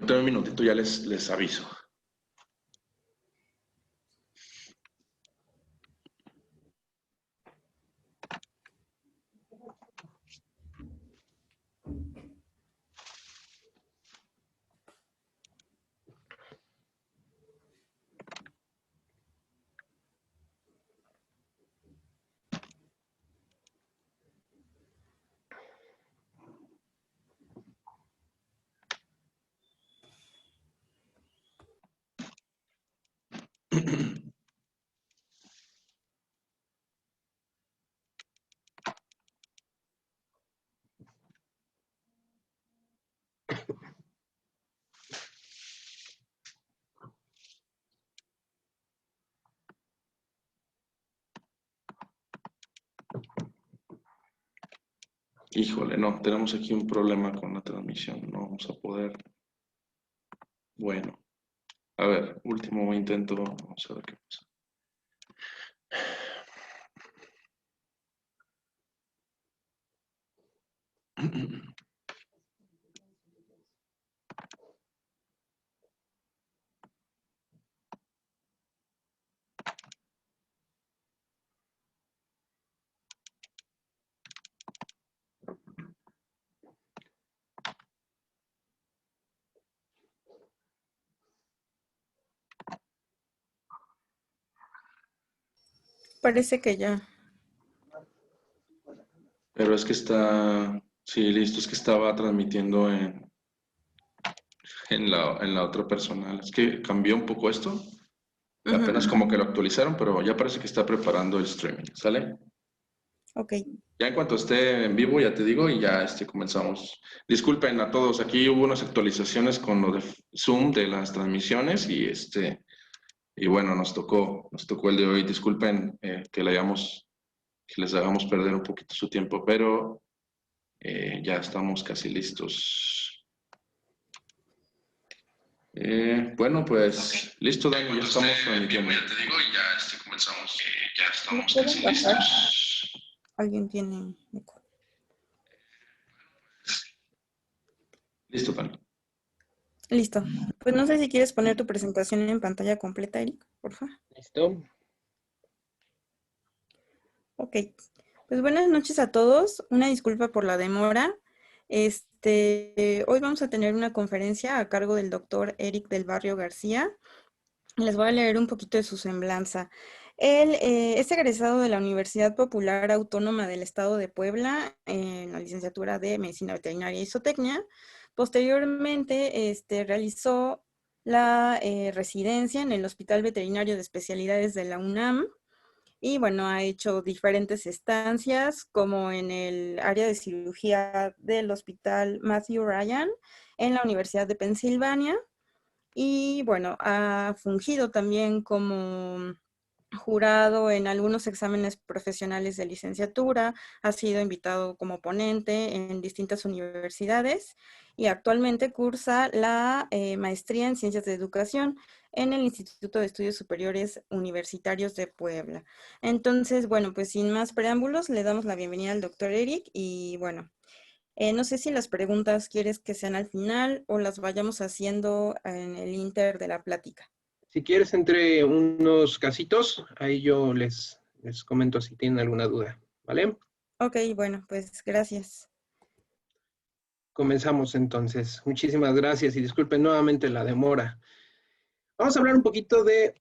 Un minutito, ya les aviso. Híjole, no, tenemos aquí un problema con la transmisión, no vamos a poder. Bueno, a ver, último intento, vamos a ver qué pasa. Parece que ya. Pero es que está, sí, listo, es que estaba transmitiendo en la otra personal. Es que cambió un poco esto. Ujú. Apenas como que lo actualizaron, pero ya parece que está preparando el streaming, ¿sale? Ok. Ya en cuanto esté en vivo, ya te digo, y ya comenzamos. Disculpen a todos, aquí hubo unas actualizaciones con lo de Zoom de las transmisiones y bueno, nos tocó el de hoy. Disculpen que les hagamos perder un poquito su tiempo, pero ya estamos casi listos. Bueno, pues listo, Dani, ya estamos transmitiendo. Ya te digo, y ya comenzamos. Ya ¿Me estamos pueden casi bajar? listos. Alguien tiene eco. Listo, Dani. Listo. Pues no sé si quieres poner tu presentación en pantalla completa, Eric, por favor. ¿Listo? Ok. Pues buenas noches a todos. Una disculpa por la demora. Hoy vamos a tener una conferencia a cargo del doctor Eric del Barrio García. Les voy a leer un poquito de su semblanza. Él es egresado de la Universidad Popular Autónoma del Estado de Puebla en la licenciatura de Medicina Veterinaria y Zootecnia. Posteriormente, realizó la residencia en el Hospital Veterinario de Especialidades de la UNAM y, bueno, ha hecho diferentes estancias como en el área de cirugía del Hospital Matthew Ryan en la Universidad de Pensilvania. Y bueno, ha fungido también como jurado en algunos exámenes profesionales de licenciatura, ha sido invitado como ponente en distintas universidades y actualmente cursa la maestría en Ciencias de Educación en el Instituto de Estudios Superiores Universitarios de Puebla. Entonces, bueno, pues sin más preámbulos, le damos la bienvenida al doctor Eric y bueno, no sé si las preguntas quieres que sean al final o las vayamos haciendo en el inter de la plática. Si quieres, entre unos casitos, ahí yo les comento si tienen alguna duda, ¿vale? Ok, bueno, pues gracias. Comenzamos entonces. Muchísimas gracias y disculpen nuevamente la demora. Vamos a hablar un poquito de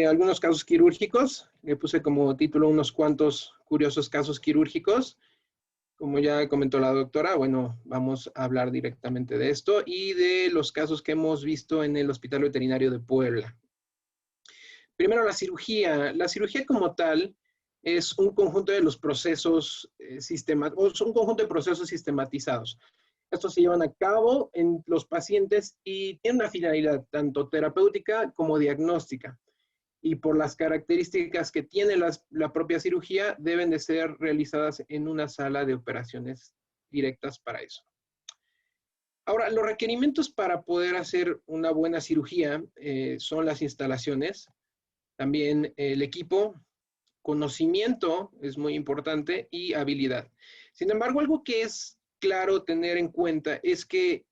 algunos casos quirúrgicos. Le puse como título unos cuantos curiosos casos quirúrgicos. Como ya comentó la doctora, bueno, vamos a hablar directamente de esto y de los casos que hemos visto en el Hospital Veterinario de Puebla. Primero, la cirugía. La cirugía como tal es un conjunto de los procesos un conjunto de procesos sistematizados. Estos se llevan a cabo en los pacientes y tienen una finalidad tanto terapéutica como diagnóstica. Y por las características que tiene la propia cirugía, deben de ser realizadas en una sala de operaciones directas para eso. Ahora, los requerimientos para poder hacer una buena cirugía son las instalaciones, también el equipo, conocimiento es muy importante y habilidad. Sin embargo, algo que es claro tener en cuenta es que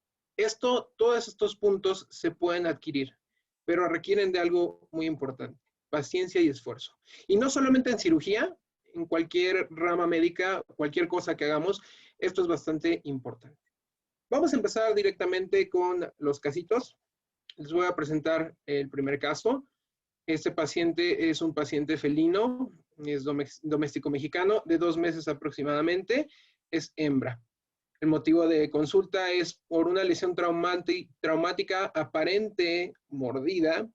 todos estos puntos se pueden adquirir, pero requieren de algo muy importante: paciencia y esfuerzo. Y no solamente en cirugía, en cualquier rama médica, cualquier cosa que hagamos, esto es bastante importante. Vamos a empezar directamente con los casitos. Les voy a presentar el primer caso. Este paciente es un paciente felino, es doméstico mexicano, de 2 meses aproximadamente, es hembra. El motivo de consulta es por una lesión traumática aparente, mordida.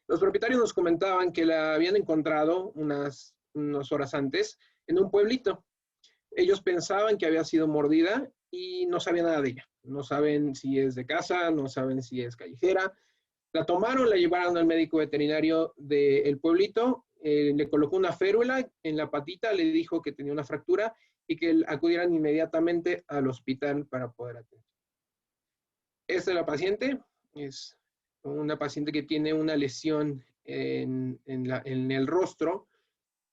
Los propietarios nos comentaban que la habían encontrado unas horas antes en un pueblito. Ellos pensaban que había sido mordida y no sabían nada de ella. No saben si es de casa, no saben si es callejera. La tomaron, la llevaron al médico veterinario del pueblito, le colocó una férula en la patita, le dijo que tenía una fractura y que acudieran inmediatamente al hospital para poder atender. Esta es la paciente, es una paciente que tiene una lesión en el rostro.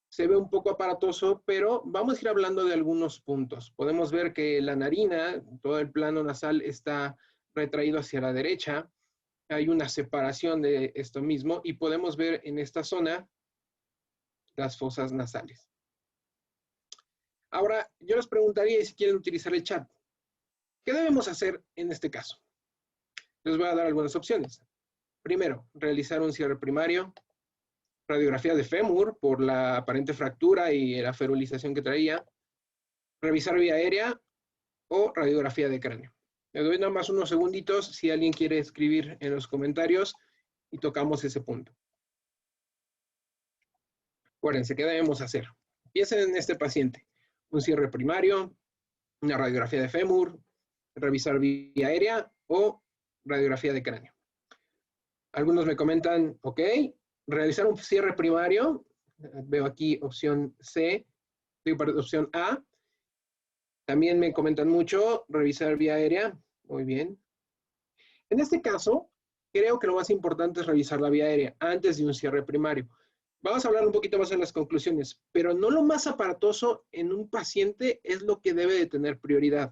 Se ve un poco aparatoso, pero vamos a ir hablando de algunos puntos. Podemos ver que la narina, todo el plano nasal está retraído hacia la derecha. Hay una separación de esto mismo y podemos ver en esta zona las fosas nasales. Ahora, yo les preguntaría si quieren utilizar el chat. ¿Qué debemos hacer en este caso? Les voy a dar algunas opciones. Primero, realizar un cierre primario, radiografía de fémur por la aparente fractura y la ferulización que traía, revisar vía aérea o radiografía de cráneo. Le doy nada más unos segunditos si alguien quiere escribir en los comentarios y tocamos ese punto. Acuérdense, ¿qué debemos hacer? Piensen en este paciente. Un cierre primario, una radiografía de fémur, revisar vía aérea o radiografía de cráneo. Algunos me comentan, ok, realizar un cierre primario. Veo aquí opción C, opción A. También me comentan mucho, revisar vía aérea. Muy bien. En este caso, creo que lo más importante es revisar la vía aérea antes de un cierre primario. Vamos a hablar un poquito más en las conclusiones, pero no lo más aparatoso en un paciente es lo que debe de tener prioridad.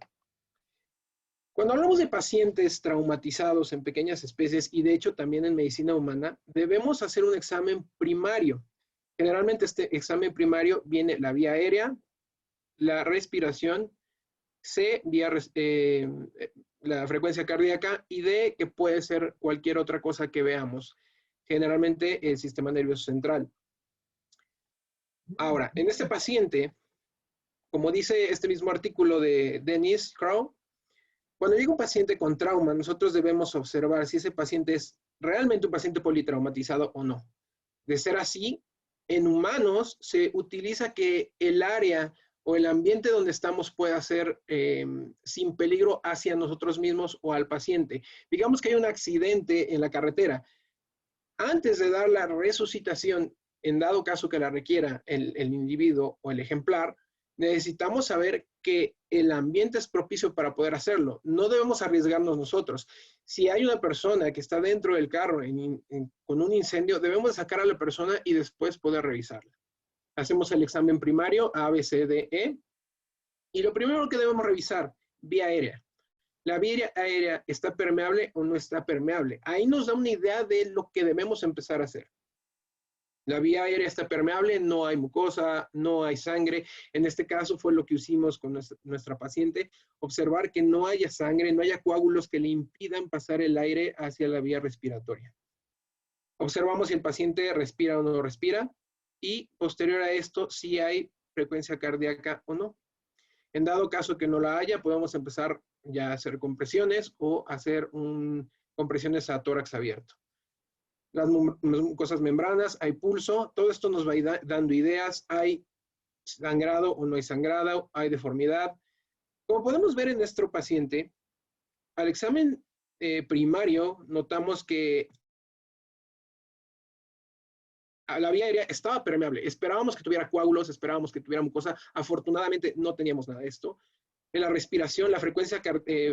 Cuando hablamos de pacientes traumatizados en pequeñas especies y de hecho también en medicina humana, debemos hacer un examen primario. Generalmente este examen primario viene la vía aérea, la respiración, C, la frecuencia cardíaca y D, que puede ser cualquier otra cosa que veamos. Generalmente el sistema nervioso central. Ahora, en este paciente, como dice este mismo artículo de Dennis Crow, cuando llega un paciente con trauma, nosotros debemos observar si ese paciente es realmente un paciente politraumatizado o no. De ser así, en humanos se utiliza que el área o el ambiente donde estamos pueda ser sin peligro hacia nosotros mismos o al paciente. Digamos que hay un accidente en la carretera. Antes de dar la resucitación, en dado caso que la requiera el individuo o el ejemplar, necesitamos saber que el ambiente es propicio para poder hacerlo. No debemos arriesgarnos nosotros. Si hay una persona que está dentro del carro con un incendio, debemos sacar a la persona y después poder revisarla. Hacemos el examen primario A, B, C, D, E. Y lo primero que debemos revisar, vía aérea. ¿La vía aérea está permeable o no está permeable? Ahí nos da una idea de lo que debemos empezar a hacer. La vía aérea está permeable, no hay mucosa, no hay sangre. En este caso fue lo que hicimos con nuestra paciente. Observar que no haya sangre, no haya coágulos que le impidan pasar el aire hacia la vía respiratoria. Observamos si el paciente respira o no respira. Y posterior a esto, si hay frecuencia cardíaca o no. En dado caso que no la haya, podemos empezar ya a hacer compresiones o hacer compresiones a tórax abierto. Las mucosas membranas, hay pulso, todo esto nos va a ir dando ideas, hay sangrado o no hay sangrado, hay deformidad. Como podemos ver en nuestro paciente, al examen primario notamos que la vía aérea estaba permeable. Esperábamos que tuviera coágulos, esperábamos que tuviera mucosa. Afortunadamente no teníamos nada de esto. En la respiración, la frecuencia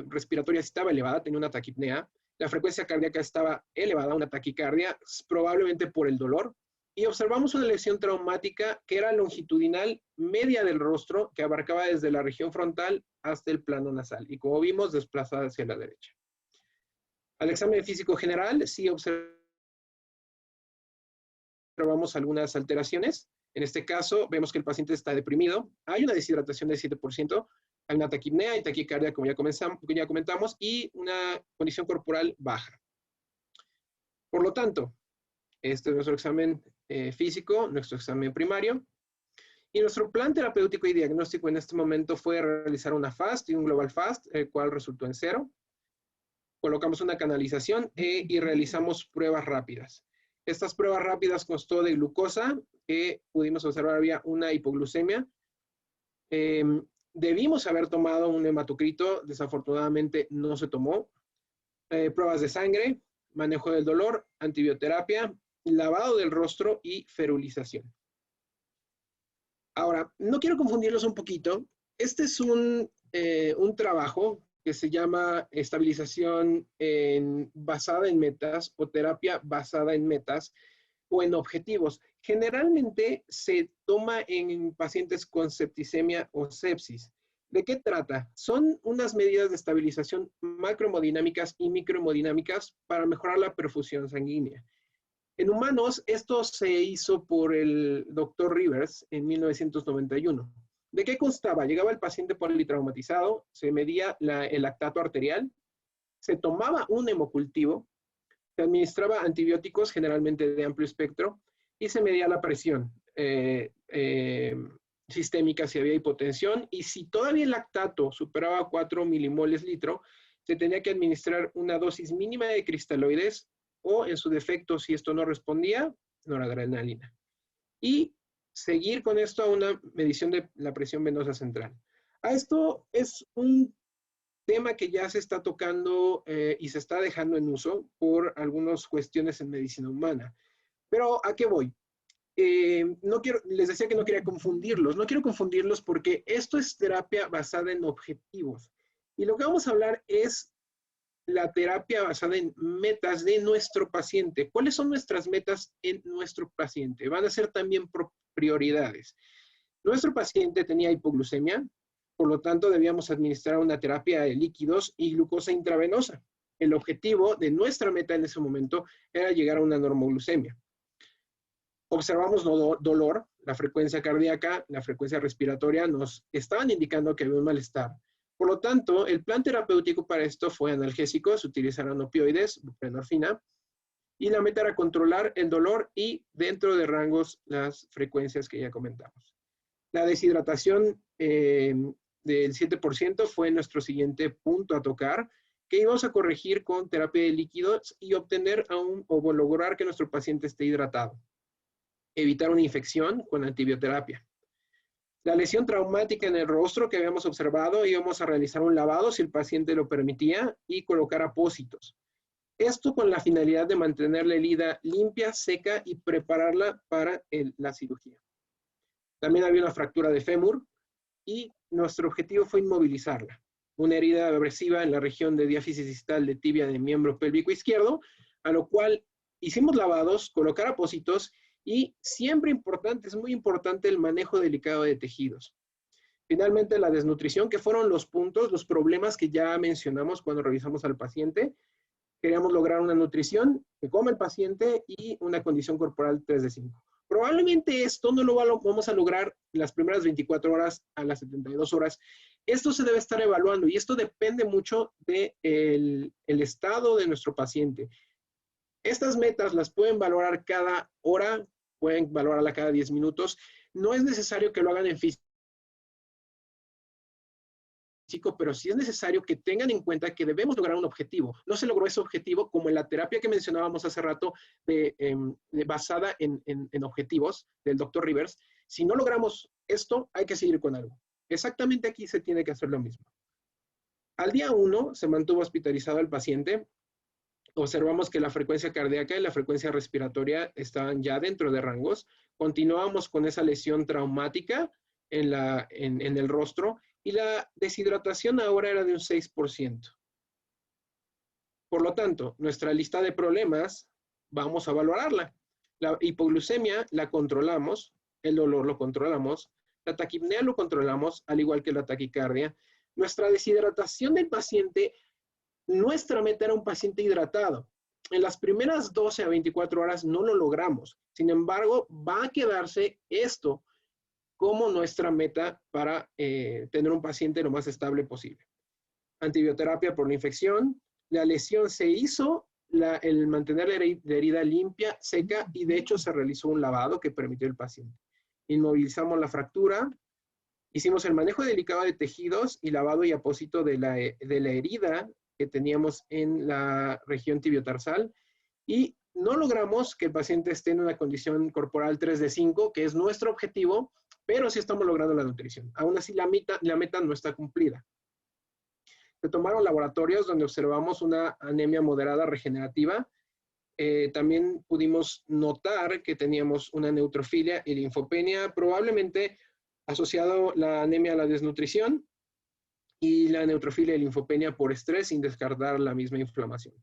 respiratoria estaba elevada, tenía una taquipnea. La frecuencia cardíaca estaba elevada, una taquicardia, probablemente por el dolor. y observamos una lesión traumática que era longitudinal media del rostro, que abarcaba desde la región frontal hasta el plano nasal, y como vimos, desplazada hacia la derecha. Al examen físico general, sí observamos algunas alteraciones. En este caso, vemos que el paciente está deprimido, hay una deshidratación del 7%, hay una taquipnea y taquicardia, como ya comentamos, y una condición corporal baja. Por lo tanto, este es nuestro examen físico, nuestro examen primario. Y nuestro plan terapéutico y diagnóstico en este momento fue realizar una FAST y un Global FAST, el cual resultó en 0. Colocamos una canalización y realizamos pruebas rápidas. Estas pruebas rápidas constó de glucosa, que pudimos observar había una hipoglucemia. Debimos haber tomado un hematocrito, desafortunadamente no se tomó. Pruebas de sangre, manejo del dolor, antibioterapia, lavado del rostro y ferulización. Ahora, no quiero confundirlos un poquito. Este es un trabajo que se llama estabilización basada en metas o terapia basada en metas o en objetivos. Generalmente se toma en pacientes con septicemia o sepsis. ¿De qué trata? Son unas medidas de estabilización macrohemodinámicas y microhemodinámicas para mejorar la perfusión sanguínea. En humanos, esto se hizo por el Dr. Rivers en 1991. ¿De qué constaba? Llegaba el paciente politraumatizado, se medía el lactato arterial, se tomaba un hemocultivo, se administraba antibióticos, generalmente de amplio espectro, y se medía la presión sistémica si había hipotensión, y si todavía el lactato superaba 4 milimoles litro, se tenía que administrar una dosis mínima de cristaloides, o en su defecto, si esto no respondía, noradrenalina. Y seguir con esto a una medición de la presión venosa central. Esto es un tema que ya se está tocando y se está dejando en uso por algunas cuestiones en medicina humana. Pero, ¿a qué voy? Les decía que no quería confundirlos. No quiero confundirlos porque esto es terapia basada en objetivos. Y lo que vamos a hablar es la terapia basada en metas de nuestro paciente. ¿Cuáles son nuestras metas en nuestro paciente? Van a ser también prioridades. Nuestro paciente tenía hipoglucemia, por lo tanto debíamos administrar una terapia de líquidos y glucosa intravenosa. El objetivo de nuestra meta en ese momento era llegar a una normoglucemia. Observamos dolor, la frecuencia cardíaca, la frecuencia respiratoria nos estaban indicando que había un malestar. Por lo tanto, el plan terapéutico para esto fue analgésicos, utilizaron opioides, buprenorfina, y la meta era controlar el dolor y dentro de rangos las frecuencias que ya comentamos. La deshidratación del 7% fue nuestro siguiente punto a tocar, que íbamos a corregir con terapia de líquidos y obtener o lograr que nuestro paciente esté hidratado. Evitar una infección con antibioterapia. La lesión traumática en el rostro que habíamos observado, íbamos a realizar un lavado si el paciente lo permitía y colocar apósitos. Esto con la finalidad de mantener la herida limpia, seca y prepararla para la cirugía. También había una fractura de fémur y nuestro objetivo fue inmovilizarla. Una herida abrasiva en la región de diáfisis distal de tibia de miembro pélvico izquierdo, a lo cual hicimos lavados, colocar apósitos y siempre importante, es muy importante el manejo delicado de tejidos. Finalmente, la desnutrición, que fueron los puntos, los problemas que ya mencionamos cuando revisamos al paciente. Queríamos lograr una nutrición que coma el paciente y una condición corporal 3 de 5. Probablemente esto no lo vamos a lograr en las primeras 24 horas a las 72 horas. Esto se debe estar evaluando y esto depende mucho del estado de nuestro paciente. Estas metas las pueden valorar cada hora, pueden valorarla cada 10 minutos. No es necesario que lo hagan en físico, pero sí es necesario que tengan en cuenta que debemos lograr un objetivo. No se logró ese objetivo como en la terapia que mencionábamos hace rato basada en objetivos del Dr. Rivers. Si no logramos esto, hay que seguir con algo. Exactamente aquí se tiene que hacer lo mismo. Al día 1 se mantuvo hospitalizado el paciente. Observamos que la frecuencia cardíaca y la frecuencia respiratoria estaban ya dentro de rangos. Continuamos con esa lesión traumática en el rostro y la deshidratación ahora era de un 6%. Por lo tanto, nuestra lista de problemas, vamos a valorarla. La hipoglucemia la controlamos, el dolor lo controlamos, la taquipnea lo controlamos, al igual que la taquicardia. Nuestra deshidratación del paciente, nuestra meta era un paciente hidratado. En las primeras 12 a 24 horas no lo logramos. Sin embargo, va a quedarse esto como nuestra meta para tener un paciente lo más estable posible. Antibioterapia por la infección. La lesión se hizo, el mantener la herida limpia, seca, y de hecho se realizó un lavado que permitió el paciente. Inmovilizamos la fractura, hicimos el manejo delicado de tejidos y lavado y apósito de la herida que teníamos en la región tibiotarsal, y no logramos que el paciente esté en una condición corporal 3 de 5, que es nuestro objetivo, pero sí estamos logrando la nutrición. Aún así, la meta no está cumplida. Se tomaron laboratorios donde observamos una anemia moderada regenerativa. También pudimos notar que teníamos una neutrofilia y linfopenia, probablemente asociado la anemia a la desnutrición, y la neutrofilia y linfopenia por estrés, sin descartar la misma inflamación.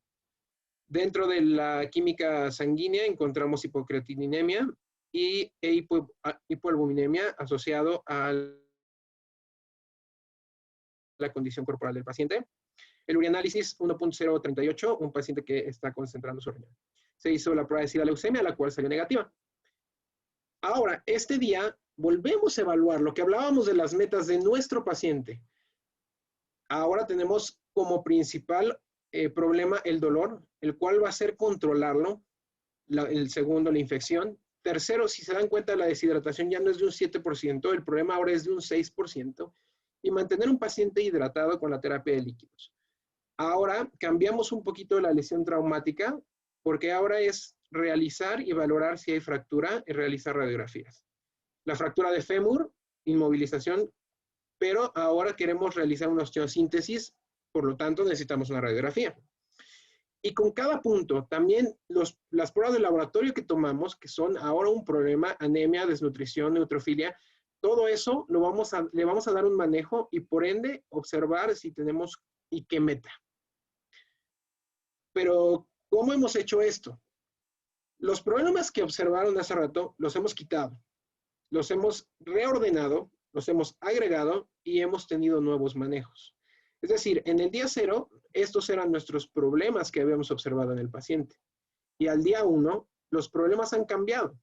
Dentro de la química sanguínea encontramos hipocreatininemia y hipoalbuminemia asociado a la condición corporal del paciente. El urianálisis 1.038, un paciente que está concentrando su riñón. Se hizo la prueba de sideraleucemia, la cual salió negativa. Ahora, este día volvemos a evaluar lo que hablábamos de las metas de nuestro paciente. Ahora tenemos como principal problema el dolor, el cual va a ser controlarlo. El segundo, la infección. Tercero, si se dan cuenta, la deshidratación ya no es de un 7%, el problema ahora es de un 6%. Y mantener un paciente hidratado con la terapia de líquidos. Ahora cambiamos un poquito la lesión traumática, porque ahora es realizar y valorar si hay fractura y realizar radiografías. La fractura de fémur, inmovilización, pero ahora queremos realizar una osteosíntesis, por lo tanto necesitamos una radiografía. Y con cada punto, también las pruebas de laboratorio que tomamos, que son ahora un problema, anemia, desnutrición, neutrofilia, todo eso le vamos a dar un manejo y por ende observar si tenemos y qué meta. Pero, ¿cómo hemos hecho esto? Los problemas que observaron hace rato los hemos quitado, los hemos reordenado, los hemos agregado y hemos tenido nuevos manejos. Es decir, en el día 0, estos eran nuestros problemas que habíamos observado en el paciente. Y al día 1, los problemas han cambiado.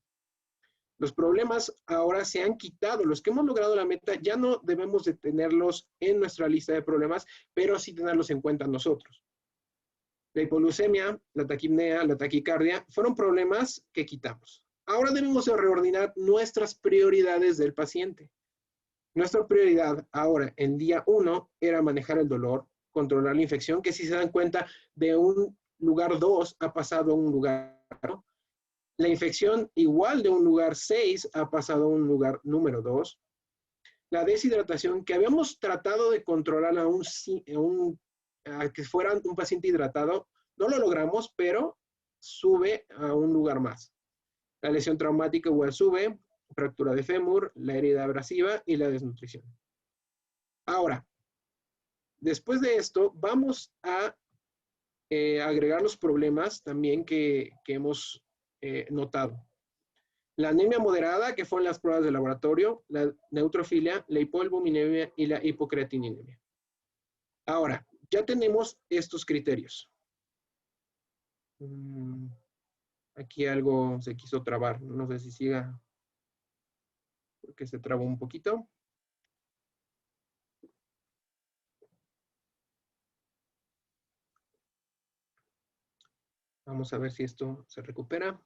Los problemas ahora se han quitado. Los que hemos logrado la meta ya no debemos de tenerlos en nuestra lista de problemas, pero sí tenerlos en cuenta nosotros. La hipoglucemia, la taquipnea, la taquicardia fueron problemas que quitamos. Ahora debemos de reordenar nuestras prioridades del paciente. Nuestra prioridad ahora, en día 1, era manejar el dolor, controlar la infección, que si se dan cuenta, de un lugar 2 ha pasado a un lugar 1. La infección igual de un lugar 6 ha pasado a un lugar número 2. La deshidratación, que habíamos tratado de controlar a que fuera un paciente hidratado, no lo logramos, pero sube a un lugar más. La lesión traumática igual sube, fractura de fémur, la herida abrasiva y la desnutrición. Ahora, después de esto, vamos a agregar los problemas también que hemos notado. La anemia moderada, que fueron las pruebas de laboratorio, la neutrofilia, la hipoalbuminemia y la hipocreatininemia. Ahora, ya tenemos estos criterios. Aquí algo se quiso trabar, no sé si siga, porque se trabó un poquito. Vamos a ver si esto se recupera.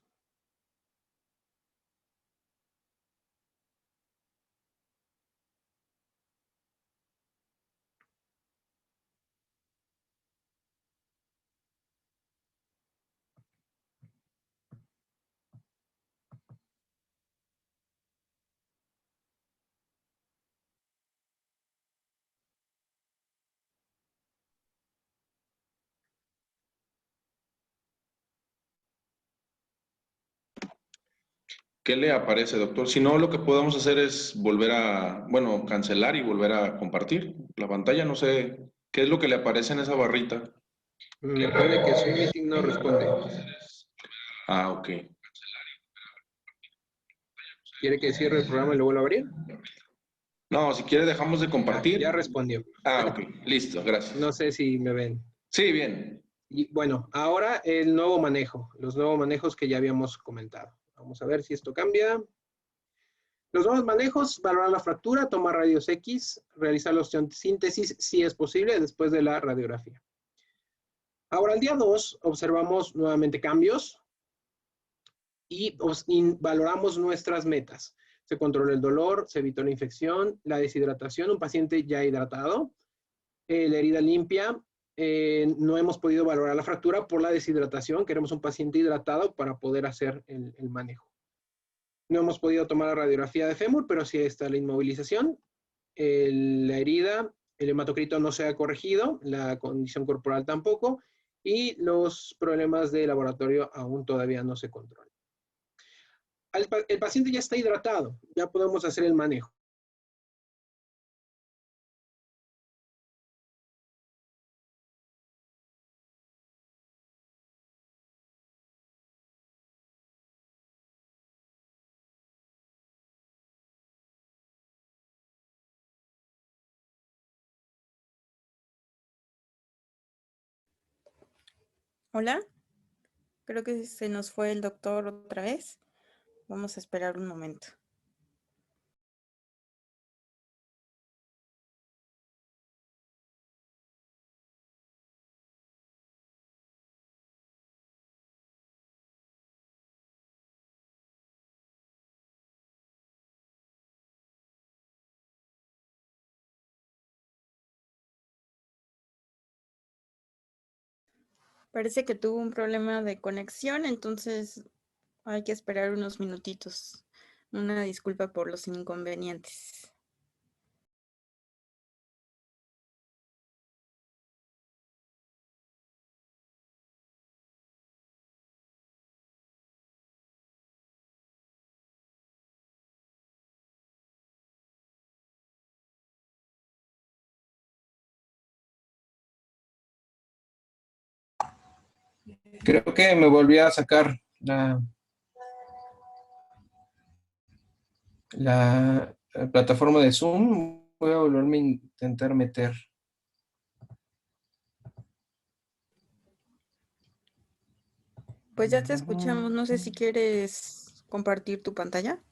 ¿Qué le aparece, doctor? Si no, lo que podemos hacer es volver a, bueno, cancelar y volver a compartir la pantalla. No sé, ¿qué es lo que le aparece en esa barrita? Me pone que Zoom Meeting no responde. Ah, ok. ¿Quiere que cierre el programa y lo vuelva a abrir? No, si quiere dejamos de compartir. Ya respondió. Ok, listo, gracias. No sé si me ven. Sí, bien. Y bueno, ahora el nuevo manejo, los nuevos manejos que ya habíamos comentado. Vamos a ver si esto cambia. Los nuevos manejos: valorar la fractura, tomar rayos X, realizar la osteosíntesis si es posible después de la radiografía. Ahora, el día 2, observamos nuevamente cambios y valoramos nuestras metas. Se controla el dolor, se evitó la infección, la deshidratación, un paciente ya hidratado, la herida limpia. No hemos podido valorar la fractura por la deshidratación. Queremos un paciente hidratado para poder hacer el manejo. No hemos podido tomar la radiografía de fémur, pero sí está la inmovilización. La herida, el hematocrito no se ha corregido, la condición corporal tampoco, y los problemas de laboratorio aún todavía no se controlan. El paciente ya está hidratado, ya podemos hacer el manejo. Hola, creo que se nos fue el doctor otra vez. Vamos a esperar un momento. Parece que tuvo un problema de conexión, entonces hay que esperar unos minutitos. Una disculpa por los inconvenientes. Creo que me volví a sacar la plataforma de Zoom. Voy a volverme a intentar meter. Pues ya te escuchamos. No sé si quieres compartir tu pantalla.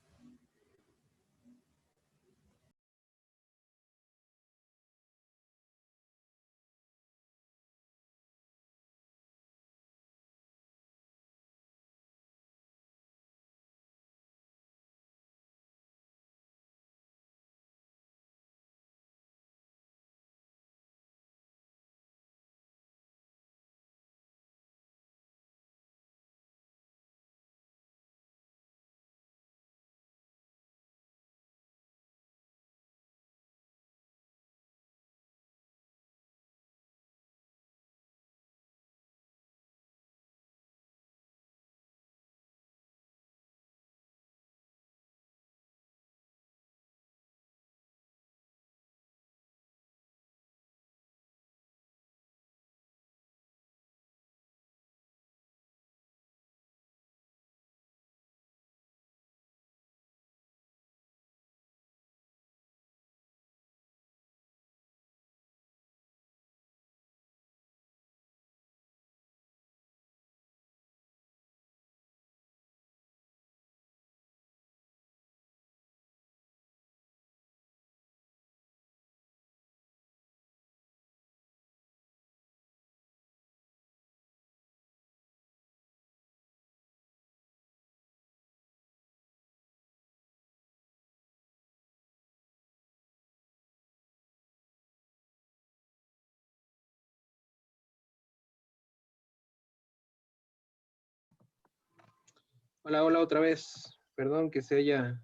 Hola, hola otra vez. Perdón que se haya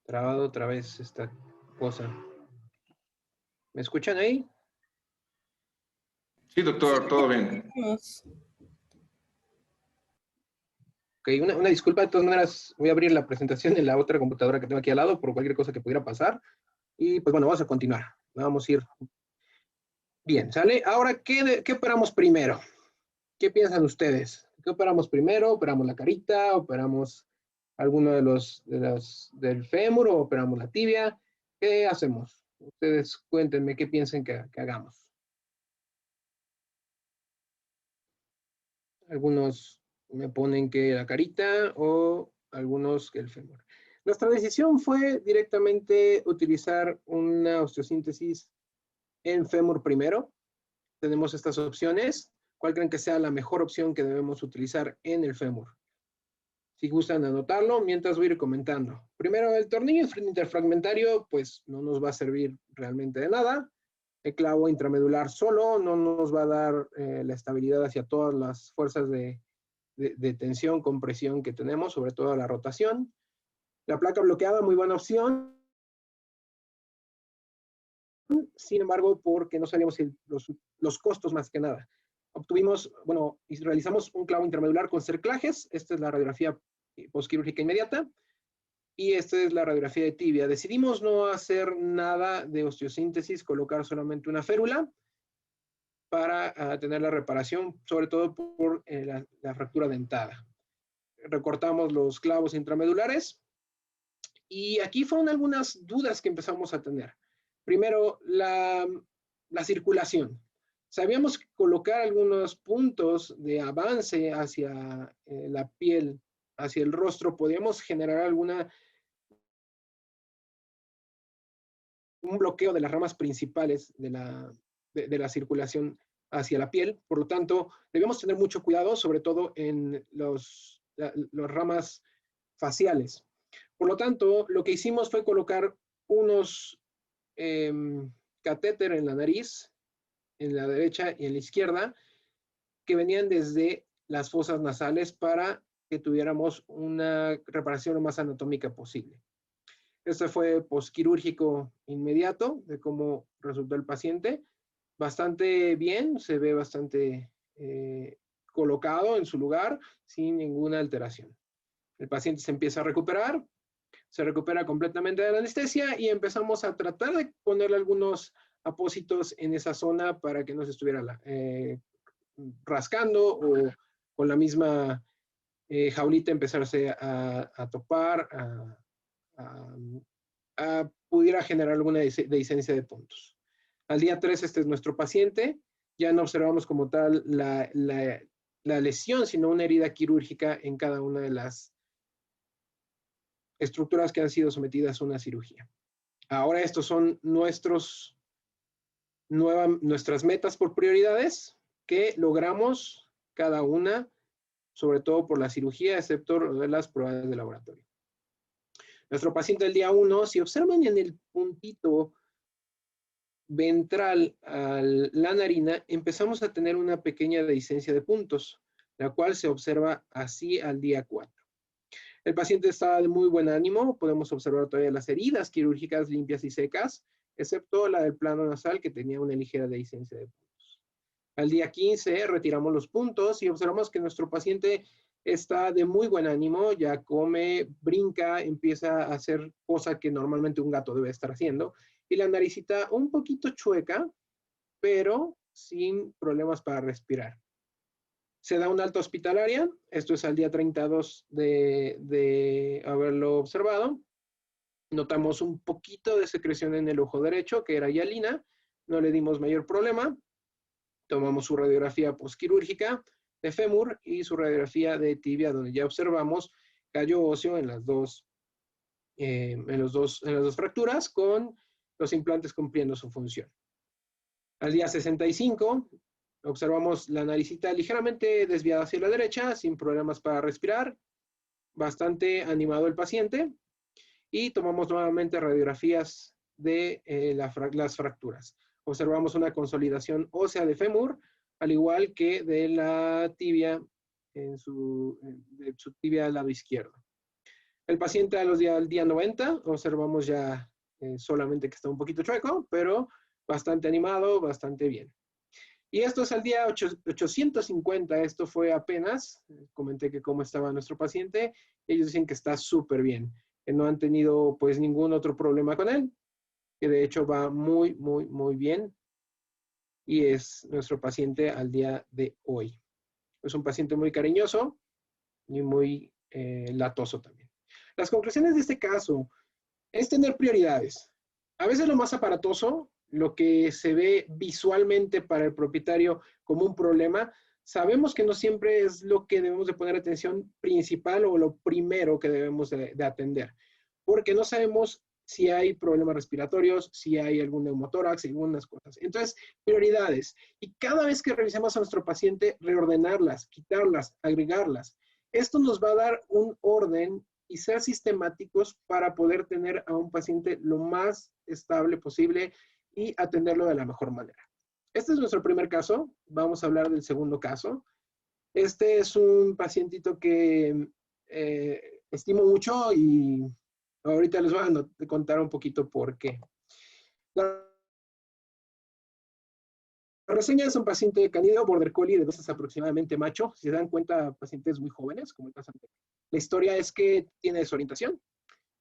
trabado otra vez esta cosa. ¿Me escuchan ahí? Sí, doctor, todo bien. Ok, una disculpa. De todas maneras, voy a abrir la presentación en la otra computadora que tengo aquí al lado por cualquier cosa que pudiera pasar. Y pues bueno, vamos a continuar. Vamos a ir. Bien, ¿sale? Ahora, ¿qué operamos primero? ¿Qué piensan ustedes? ¿Qué operamos primero? ¿Operamos la carita? ¿Operamos alguno del fémur o operamos la tibia. ¿Qué hacemos? Ustedes cuéntenme qué piensen que hagamos. Algunos me ponen que la carita o algunos que el fémur. Nuestra decisión fue directamente utilizar una osteosíntesis en fémur primero. Tenemos estas opciones. ¿Cuál creen que sea la mejor opción que debemos utilizar en el fémur? Si gustan anotarlo, mientras voy a ir comentando. Primero, el tornillo interfragmentario, pues no nos va a servir realmente de nada. El clavo intramedular solo no nos va a dar la estabilidad hacia todas las fuerzas de tensión, compresión que tenemos, sobre todo la rotación. La placa bloqueada, muy buena opción. Sin embargo, porque no sabíamos los costos más que nada. Obtuvimos, bueno, y realizamos un clavo intramedular con cerclajes. Esta es la radiografía postquirúrgica inmediata. Y esta es la radiografía de tibia. Decidimos no hacer nada de osteosíntesis, colocar solamente una férula para tener la reparación, sobre todo por la fractura dentada. Recortamos los clavos intramedulares y aquí fueron algunas dudas que empezamos a tener. Primero, la circulación. Sabíamos colocar algunos puntos de avance hacia la piel, hacia el rostro. Podíamos generar un bloqueo de las ramas principales de la circulación hacia la piel. Por lo tanto, debemos tener mucho cuidado, sobre todo en las ramas faciales. Por lo tanto, lo que hicimos fue colocar unos catéter en la nariz, en la derecha y en la izquierda, que venían desde las fosas nasales para que tuviéramos una reparación lo más anatómica posible. Este fue postquirúrgico inmediato de cómo resultó el paciente. Bastante bien, se ve bastante colocado en su lugar sin ninguna alteración. El paciente se empieza a recuperar, se recupera completamente de la anestesia y empezamos a tratar de ponerle algunos apósitos en esa zona para que no se estuviera rascando o con la misma jaulita empezarse a topar, pudiera generar alguna dehiscencia de puntos. Al día 3, este es nuestro paciente. Ya no observamos como tal la lesión, sino una herida quirúrgica en cada una de las estructuras que han sido sometidas a una cirugía. Ahora estos son nuestras metas por prioridades que logramos cada una, sobre todo por la cirugía, excepto de las pruebas de laboratorio. Nuestro paciente del día 1, si observan en el puntito ventral a la narina, empezamos a tener una pequeña dehiscencia de puntos, la cual se observa así al día 4. El paciente estaba de muy buen ánimo, podemos observar todavía las heridas quirúrgicas limpias y secas, excepto la del plano nasal que tenía una ligera dehiscencia de puntos. Al día 15 retiramos los puntos y observamos que nuestro paciente está de muy buen ánimo, ya come, brinca, empieza a hacer cosas que normalmente un gato debe estar haciendo, y la naricita un poquito chueca, pero sin problemas para respirar. Se da una alta hospitalaria, esto es al día 32 de haberlo observado. Notamos un poquito de secreción en el ojo derecho, que era hialina, no le dimos mayor problema. Tomamos su radiografía postquirúrgica de fémur y su radiografía de tibia, donde ya observamos callo óseo en las dos fracturas, con los implantes cumpliendo su función. Al día 65, observamos la naricita ligeramente desviada hacia la derecha, sin problemas para respirar, bastante animado el paciente, y tomamos nuevamente radiografías de las fracturas. Observamos una consolidación ósea de fémur, al igual que de la tibia, de su tibia al lado izquierdo. El paciente al día 90, observamos ya solamente que está un poquito chueco, pero bastante animado, bastante bien. Y esto es al día 850, esto fue apenas, comenté que cómo estaba nuestro paciente, ellos dicen que está súper bien, que no han tenido pues ningún otro problema con él, que de hecho va muy, muy, muy bien, y es nuestro paciente al día de hoy. Es un paciente muy cariñoso y muy latoso también. Las conclusiones de este caso es tener prioridades. A veces lo más aparatoso, lo que se ve visualmente para el propietario como un problema, sabemos que no siempre es lo que debemos de poner atención principal o lo primero que debemos de atender, porque no sabemos si hay problemas respiratorios, si hay algún neumotórax, algunas cosas. Entonces, prioridades. Y cada vez que revisemos a nuestro paciente, reordenarlas, quitarlas, agregarlas. Esto nos va a dar un orden y ser sistemáticos para poder tener a un paciente lo más estable posible y atenderlo de la mejor manera. Este es nuestro primer caso. Vamos a hablar del segundo caso. Este es un pacientito que estimo mucho y ahorita les voy a contar un poquito por qué. La reseña es un paciente canido border collie de 2 años aproximadamente macho. Si se dan cuenta, pacientes muy jóvenes, como el caso anterior. La historia es que tiene desorientación.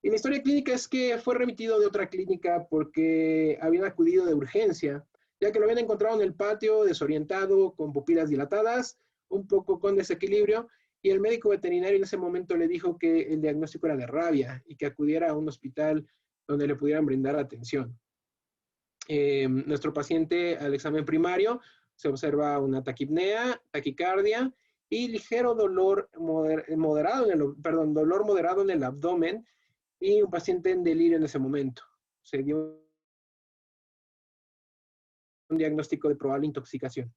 Y la historia clínica es que fue remitido de otra clínica porque habían acudido de urgencia, ya que lo habían encontrado en el patio, desorientado, con pupilas dilatadas, un poco con desequilibrio, y el médico veterinario en ese momento le dijo que el diagnóstico era de rabia y que acudiera a un hospital donde le pudieran brindar atención. Nuestro paciente al examen primario se observa una taquipnea, taquicardia y ligero dolor moderado en el abdomen y un paciente en delirio en ese momento. Se dio un diagnóstico de probable intoxicación.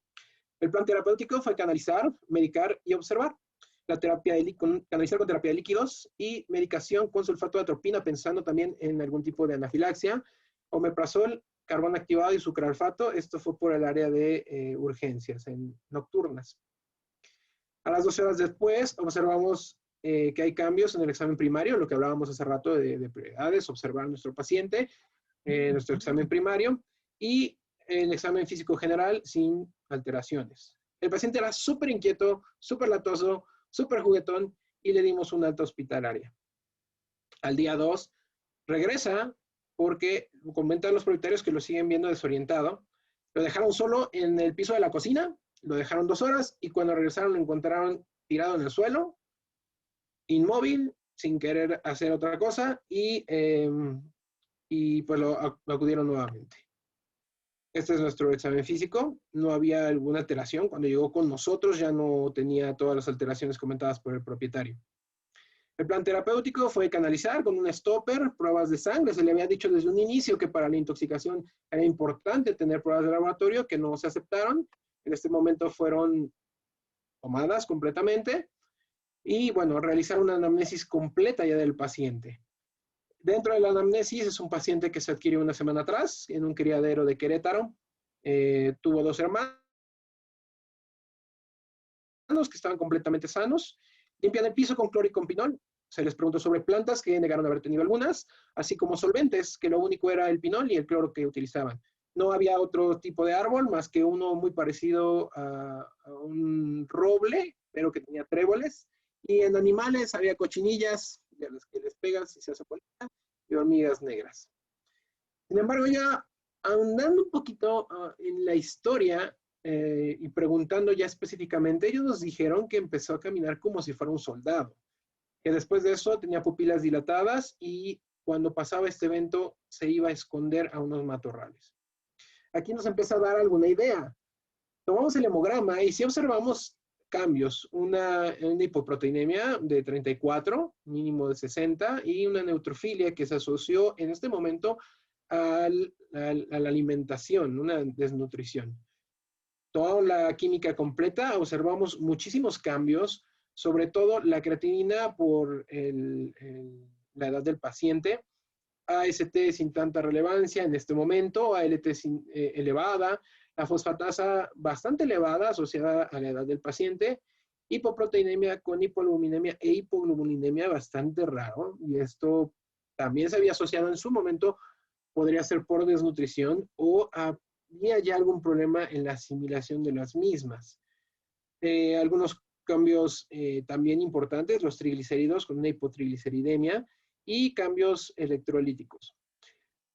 El plan terapéutico fue canalizar, medicar y observar. La terapia canalizar con terapia de líquidos y medicación con sulfato de atropina, pensando también en algún tipo de anafilaxia, omeprazol, carbón activado y sucralfato. Esto fue por el área de urgencias nocturnas. A las 12 horas después observamos que hay cambios en el examen primario, lo que hablábamos hace rato de prioridades, observar a nuestro paciente, nuestro examen primario y el examen físico general sin alteraciones. El paciente era súper inquieto, súper latoso, súper juguetón y le dimos una alta hospitalaria. Al día 2 regresa porque comentan los propietarios que lo siguen viendo desorientado. Lo dejaron solo en el piso de la cocina, lo dejaron 2 horas y cuando regresaron lo encontraron tirado en el suelo, inmóvil, sin querer hacer otra cosa y pues lo acudieron nuevamente. Este es nuestro examen físico. No había alguna alteración. Cuando llegó con nosotros ya no tenía todas las alteraciones comentadas por el propietario. El plan terapéutico fue canalizar con un stopper, pruebas de sangre. Se le había dicho desde un inicio que para la intoxicación era importante tener pruebas de laboratorio que no se aceptaron. En este momento fueron tomadas completamente. Y bueno, realizar una anamnesis completa ya del paciente. Dentro de la anamnesis es un paciente que se adquirió una semana atrás en un criadero de Querétaro. Tuvo 2 hermanos que estaban completamente sanos. Limpian el piso con cloro y con pinol. Se les preguntó sobre plantas que negaron haber tenido algunas, así como solventes, que lo único era el pinol y el cloro que utilizaban. No había otro tipo de árbol más que uno muy parecido a un roble, pero que tenía tréboles. Y en animales había cochinillas, de las que les pegas y se hace bolita, y hormigas negras. Sin embargo, ya ahondando un poquito en la historia y preguntando ya específicamente, ellos nos dijeron que empezó a caminar como si fuera un soldado, que después de eso tenía pupilas dilatadas y cuando pasaba este evento se iba a esconder a unos matorrales. Aquí nos empieza a dar alguna idea. Tomamos el hemograma y si observamos cambios, una hipoproteinemia de 34, mínimo de 60, y una neutrofilia que se asoció en este momento a la alimentación, una desnutrición. Toda la química completa, observamos muchísimos cambios, sobre todo la creatinina por la edad del paciente, AST sin tanta relevancia en este momento, ALT elevada, la fosfatasa bastante elevada asociada a la edad del paciente, hipoproteinemia con hipoalbuminemia e hipoglobulinemia bastante raro, y esto también se había asociado en su momento, podría ser por desnutrición o había ya algún problema en la asimilación de las mismas. Algunos cambios también importantes, los triglicéridos con una hipotrigliceridemia y cambios electrolíticos.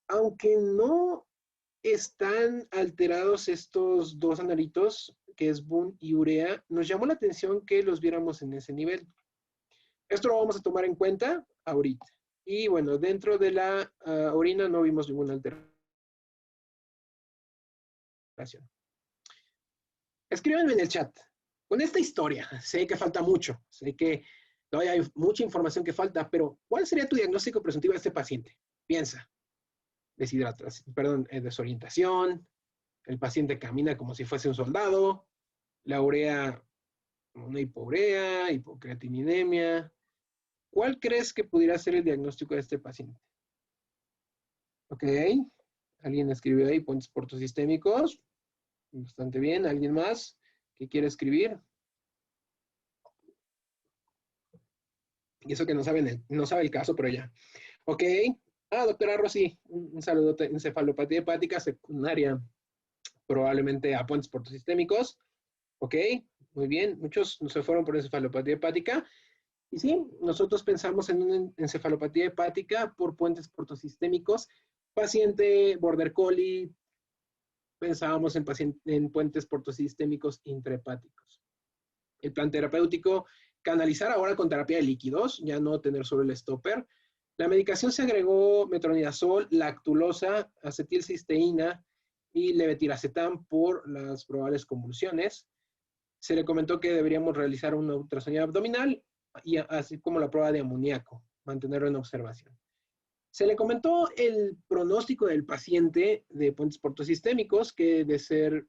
Aunque no están alterados estos 2 analitos, que es BUN y urea, nos llamó la atención que los viéramos en ese nivel. Esto lo vamos a tomar en cuenta ahorita. Y bueno, dentro de la orina no vimos ninguna alteración. Escríbanme en el chat. Con esta historia, sé que falta mucho, sé que todavía hay mucha información que falta, pero ¿cuál sería tu diagnóstico presuntivo de este paciente? Piensa. Deshidratación, perdón, desorientación, el paciente camina como si fuese un soldado, la urea, una hipourea, hipocreatininemia. ¿Cuál crees que pudiera ser el diagnóstico de este paciente? Ok, alguien escribió ahí puentes portosistémicos. Bastante bien, ¿alguien más que quiere escribir? Y eso que no sabe el caso, pero ya. Ok. Doctora Rosy, un saludote. Encefalopatía hepática secundaria, probablemente a puentes portosistémicos. Ok, muy bien. Muchos se fueron por encefalopatía hepática. Y sí, nosotros pensamos en una encefalopatía hepática por puentes portosistémicos. Paciente border collie, pensábamos en puentes portosistémicos intrahepáticos. El plan terapéutico, canalizar ahora con terapia de líquidos, ya no tener solo el stopper. La medicación se agregó metronidazol, lactulosa, acetilcisteína y levetiracetam por las probables convulsiones. Se le comentó que deberíamos realizar una ultrasonido abdominal, y así como la prueba de amoníaco, mantenerlo en observación. Se le comentó el pronóstico del paciente de puentes portosistémicos, que de ser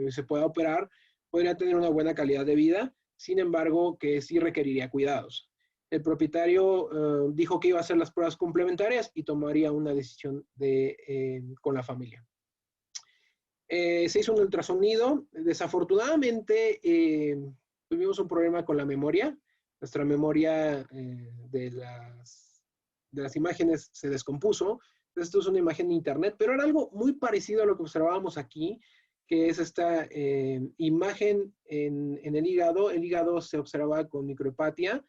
se pueda operar, podría tener una buena calidad de vida, sin embargo, que sí requeriría cuidados. El propietario dijo que iba a hacer las pruebas complementarias y tomaría una decisión con la familia. Se hizo un ultrasonido. Desafortunadamente, tuvimos un problema con la memoria. Nuestra memoria de las imágenes se descompuso. Esto es una imagen de internet, pero era algo muy parecido a lo que observábamos aquí, que es esta imagen en el hígado. El hígado se observaba con microhepatía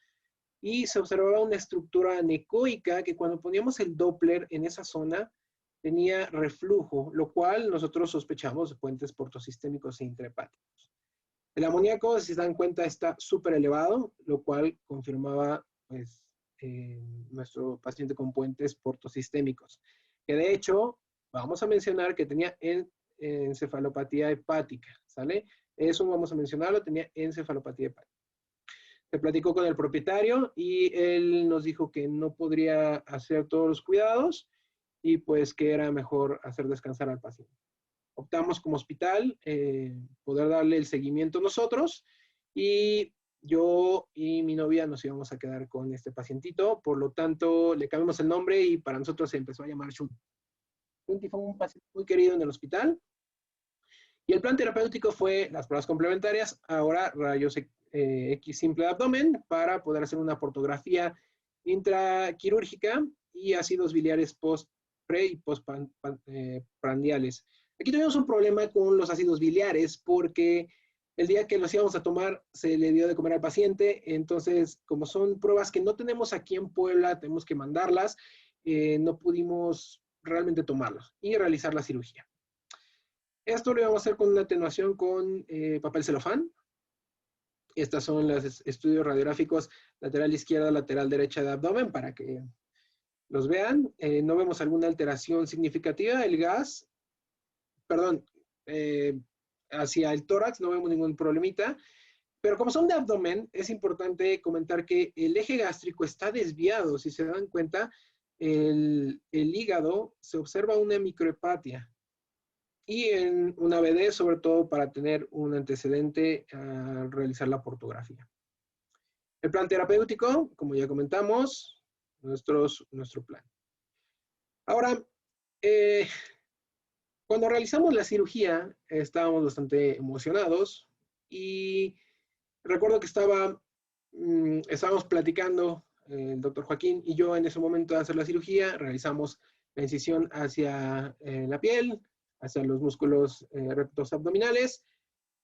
y se observaba una estructura anecoica que cuando poníamos el Doppler en esa zona tenía reflujo, lo cual nosotros sospechamos de puentes portosistémicos e intrahepáticos. El amoníaco, si se dan cuenta, está súper elevado, lo cual confirmaba pues, nuestro paciente con puentes portosistémicos. Que de hecho, vamos a mencionar que tenía encefalopatía hepática, ¿sale? Eso vamos a mencionarlo, tenía encefalopatía hepática. Se platicó con el propietario y él nos dijo que no podría hacer todos los cuidados y pues que era mejor hacer descansar al paciente. Optamos como hospital poder darle el seguimiento nosotros y yo y mi novia nos íbamos a quedar con este pacientito, por lo tanto le cambiamos el nombre y para nosotros se empezó a llamar Shunti. Shunti fue un paciente muy querido en el hospital y el plan terapéutico fue las pruebas complementarias, ahora rayos X simple de abdomen para poder hacer una portografía intraquirúrgica y ácidos biliares pre y postprandiales. Aquí tuvimos un problema con los ácidos biliares porque el día que los íbamos a tomar se le dio de comer al paciente, entonces como son pruebas que no tenemos aquí en Puebla, tenemos que mandarlas, no pudimos realmente tomarlas y realizar la cirugía. Esto lo íbamos a hacer con una atenuación con papel celofán. Estas son los estudios radiográficos lateral izquierda, lateral derecha de abdomen para que los vean. No vemos alguna alteración significativa. El gas, perdón, hacia el tórax no vemos ningún problemita. Pero como son de abdomen, es importante comentar que el eje gástrico está desviado. Si se dan cuenta, el hígado se observa una microhepatia. Y en una BD, sobre todo para tener un antecedente al realizar la portografía. El plan terapéutico, como ya comentamos, nuestro plan. Ahora, cuando realizamos la cirugía, estábamos bastante emocionados y recuerdo que estábamos platicando el doctor Joaquín y yo en ese momento de hacer la cirugía, realizamos la incisión hacia la piel, hacia los músculos rectos abdominales.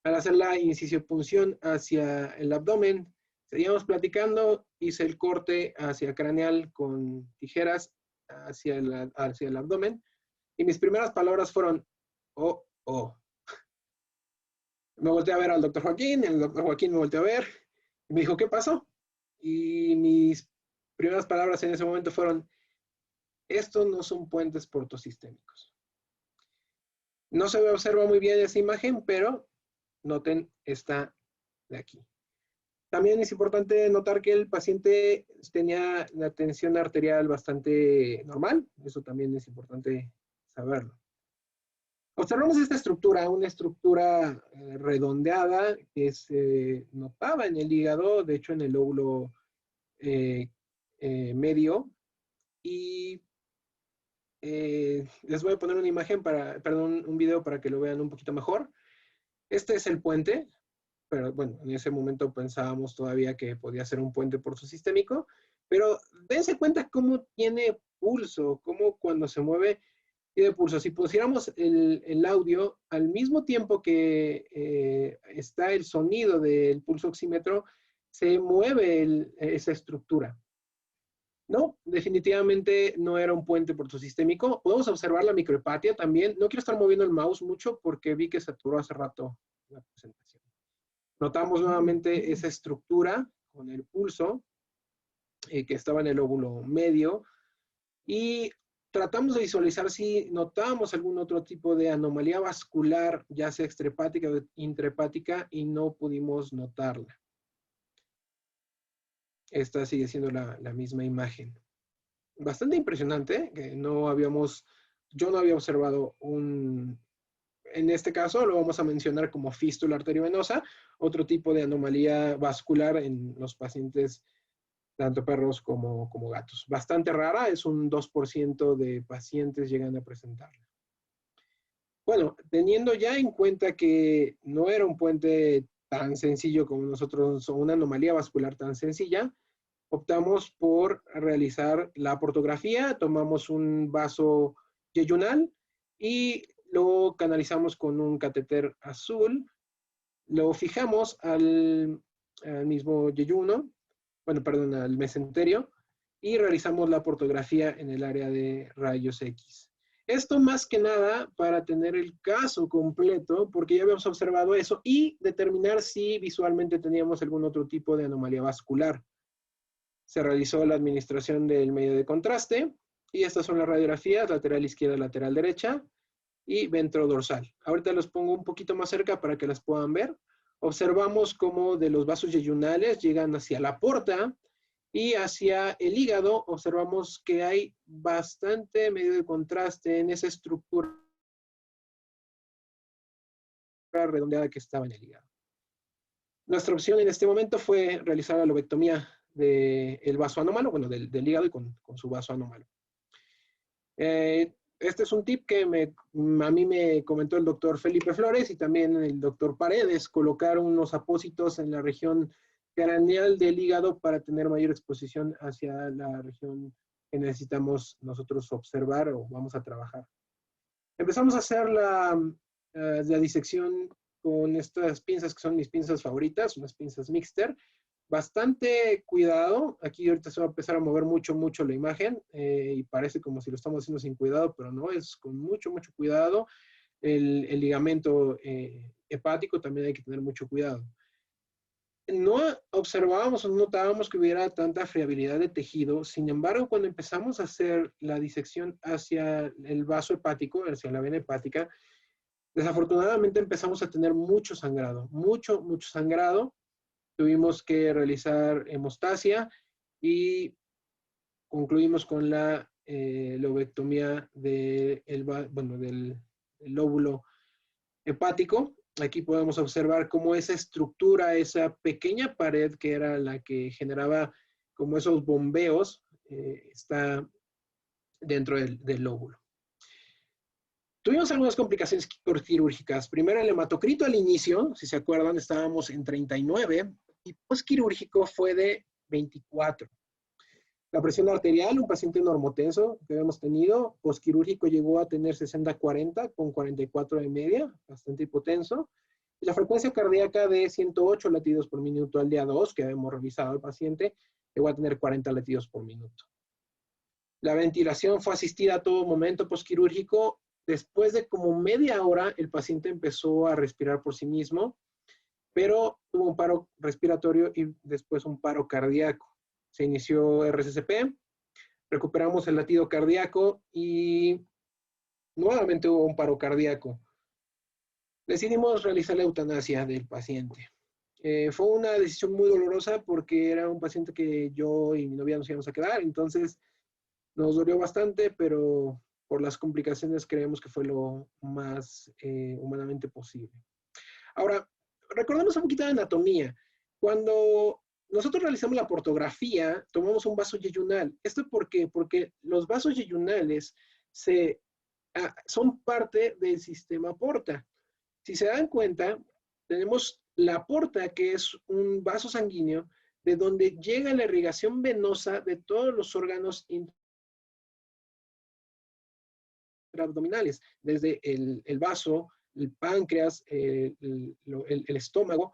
Al hacer la incisiopunción hacia el abdomen, seguíamos platicando, hice el corte hacia craneal con tijeras hacia el abdomen, y mis primeras palabras fueron, oh, oh. Me volteé a ver al doctor Joaquín, el doctor Joaquín me volteó a ver, y me dijo, ¿qué pasó? Y mis primeras palabras en ese momento fueron, estos no son puentes portosistémicos. No se observa muy bien esa imagen, pero noten esta de aquí. También es importante notar que el paciente tenía la tensión arterial bastante normal. Eso también es importante saberlo. Observamos esta estructura, una estructura redondeada que se notaba en el hígado, de hecho en el lóbulo medio. Y les voy a poner una imagen un video para que lo vean un poquito mejor. Este es el puente, pero bueno, en ese momento pensábamos todavía que podía ser un puente portosistémico, pero dense cuenta cómo tiene pulso, cómo cuando se mueve tiene pulso. Si pusiéramos el audio al mismo tiempo que está el sonido del pulso oxímetro, se mueve esa estructura. No, definitivamente no era un puente portosistémico. Podemos observar la microhepatia también. No quiero estar moviendo el mouse mucho porque vi que saturó hace rato la presentación. Notamos nuevamente esa estructura con el pulso que estaba en el lóbulo medio y tratamos de visualizar si notábamos algún otro tipo de anomalía vascular, ya sea extrahepática o intrahepática, y no pudimos notarla. Esta sigue siendo la misma imagen. Bastante impresionante, que yo no había observado en este caso lo vamos a mencionar como fístula arteriovenosa, otro tipo de anomalía vascular en los pacientes, tanto perros como gatos. Bastante rara, es un 2% de pacientes llegan a presentarla. Bueno, teniendo ya en cuenta que no era un puente tan sencillo como nosotros, o una anomalía vascular tan sencilla, optamos por realizar la portografía, tomamos un vaso yeyunal y lo canalizamos con un catéter azul, lo fijamos al mismo yeyuno, al mesenterio, y realizamos la portografía en el área de rayos X. Esto más que nada para tener el caso completo, porque ya habíamos observado eso, y determinar si visualmente teníamos algún otro tipo de anomalía vascular. Se realizó la administración del medio de contraste, y estas son las radiografías, lateral izquierda, lateral derecha, y ventrodorsal. Ahorita los pongo un poquito más cerca para que las puedan ver. Observamos cómo de los vasos yeyunales llegan hacia la porta y hacia el hígado observamos que hay bastante medio de contraste en esa estructura redondeada que estaba en el hígado. Nuestra opción en este momento fue realizar la lobectomía del vaso anómalo, del hígado y con su vaso anómalo. Este es un tip que a mí me comentó el doctor Felipe Flores y también el doctor Paredes, colocar unos apósitos en la región craneal del hígado para tener mayor exposición hacia la región que necesitamos nosotros observar o vamos a trabajar. Empezamos a hacer la disección con estas pinzas que son mis pinzas favoritas, unas pinzas Mixter. Bastante cuidado, aquí ahorita se va a empezar a mover mucho la imagen y parece como si lo estamos haciendo sin cuidado, pero no, es con mucho cuidado. El ligamento hepático también hay que tener mucho cuidado. No observábamos o no notábamos que hubiera tanta friabilidad de tejido, sin embargo, cuando empezamos a hacer la disección hacia el vaso hepático, hacia la vena hepática, desafortunadamente empezamos a tener mucho sangrado, mucho sangrado. Tuvimos que realizar hemostasia y concluimos con la lobectomía del lóbulo hepático. Aquí podemos observar cómo esa estructura, esa pequeña pared que era la que generaba como esos bombeos, está dentro del lóbulo. Tuvimos algunas complicaciones quirúrgicas. Primero el hematocrito al inicio, si se acuerdan, estábamos en 39 y postquirúrgico fue de 24. La presión arterial, un paciente normotenso que habíamos tenido, postquirúrgico llegó a tener 60-40 con 44 de media, bastante hipotenso. Y la frecuencia cardíaca de 108 latidos por minuto al día 2, que habíamos revisado al paciente, llegó a tener 40 latidos por minuto. La ventilación fue asistida a todo momento postquirúrgico. Después de como media hora, el paciente empezó a respirar por sí mismo, pero tuvo un paro respiratorio y después un paro cardíaco. Se inició RCCP, recuperamos el latido cardíaco y nuevamente hubo un paro cardíaco. Decidimos realizar la eutanasia del paciente. Fue una decisión muy dolorosa porque era un paciente que yo y mi novia nos íbamos a quedar, entonces nos dolió bastante, pero por las complicaciones creemos que fue lo más humanamente posible. Ahora, recordemos un poquito de anatomía. Cuando nosotros realizamos la portografía, tomamos un vaso yeyunal. ¿Esto por qué? Porque los vasos yeyunales son parte del sistema porta. Si se dan cuenta, tenemos la porta, que es un vaso sanguíneo de donde llega la irrigación venosa de todos los órganos intraabdominales, desde el vaso, el páncreas, el estómago,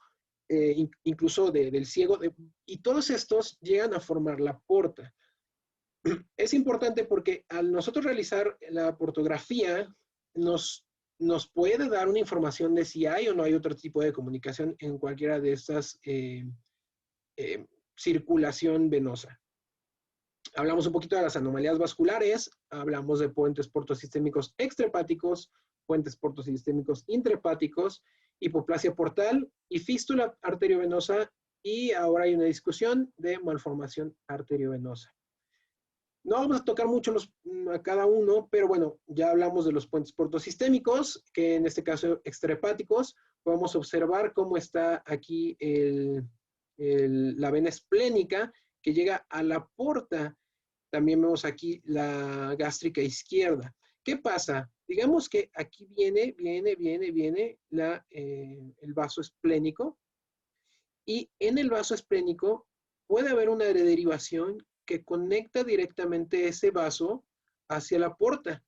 incluso del ciego, y todos estos llegan a formar la porta. Es importante porque al nosotros realizar la portografía, nos puede dar una información de si hay o no hay otro tipo de comunicación en cualquiera de estas circulación venosa. Hablamos un poquito de las anomalías vasculares, hablamos de puentes portosistémicos extrahepáticos, puentes portosistémicos intrahepáticos, hipoplasia portal y fístula arteriovenosa, y ahora hay una discusión de malformación arteriovenosa. No vamos a tocar mucho a cada uno, pero bueno, ya hablamos de los puentes portosistémicos, que en este caso extrahepáticos. Podemos observar cómo está aquí la vena esplénica que llega a la porta. También vemos aquí la gástrica izquierda. ¿Qué pasa? Digamos que aquí viene el vaso esplénico, y en el vaso esplénico puede haber una derivación que conecta directamente ese vaso hacia la porta.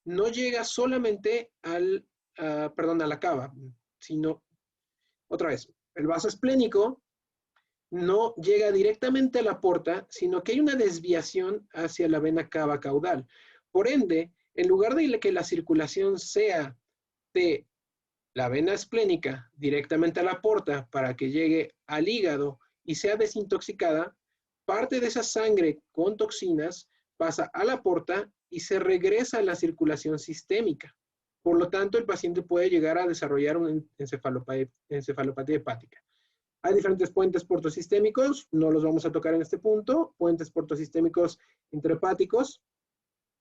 No llega solamente a la cava, sino, otra vez, el vaso esplénico no llega directamente a la porta, sino que hay una desviación hacia la vena cava caudal. Por ende, en lugar de que la circulación sea de la vena esplénica directamente a la porta para que llegue al hígado y sea desintoxicada, parte de esa sangre con toxinas pasa a la porta y se regresa a la circulación sistémica. Por lo tanto, el paciente puede llegar a desarrollar una encefalopatía hepática. Hay diferentes puentes portosistémicos, no los vamos a tocar en este punto. Puentes portosistémicos intrahepáticos.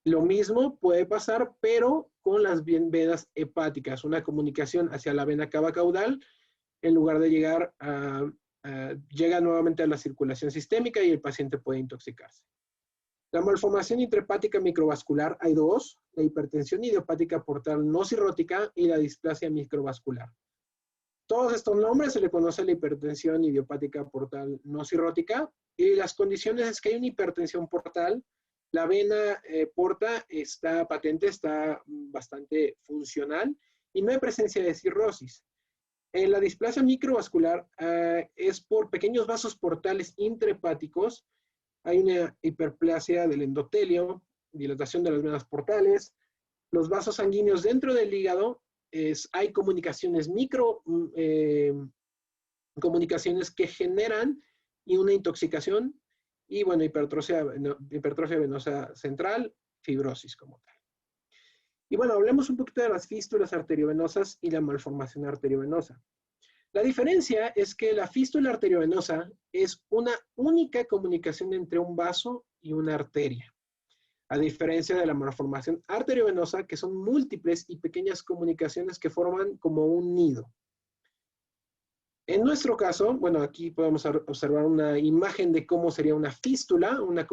Lo mismo puede pasar, pero con las venas hepáticas, una comunicación hacia la vena cava caudal, en lugar de llegar llega nuevamente a la circulación sistémica y el paciente puede intoxicarse. La malformación intrahepática microvascular hay dos: la hipertensión idiopática portal no cirrótica y la displasia microvascular. Todos estos nombres se le conoce a la hipertensión idiopática portal no cirrótica, y las condiciones es que hay una hipertensión portal, la vena porta está patente, está bastante funcional y no hay presencia de cirrosis. En la displasia microvascular es por pequeños vasos portales intrahepáticos, hay una hiperplasia del endotelio, dilatación de las venas portales, los vasos sanguíneos dentro del hígado, hay comunicaciones comunicaciones que generan una intoxicación, y bueno, hipertrofia venosa central, fibrosis como tal. Y bueno, hablemos un poquito de las fístulas arteriovenosas y la malformación arteriovenosa. La diferencia es que la fístula arteriovenosa es una única comunicación entre un vaso y una arteria, a diferencia de la malformación arteriovenosa, que son múltiples y pequeñas comunicaciones que forman como un nido. En nuestro caso, bueno, aquí podemos observar una imagen de cómo sería una fístula, una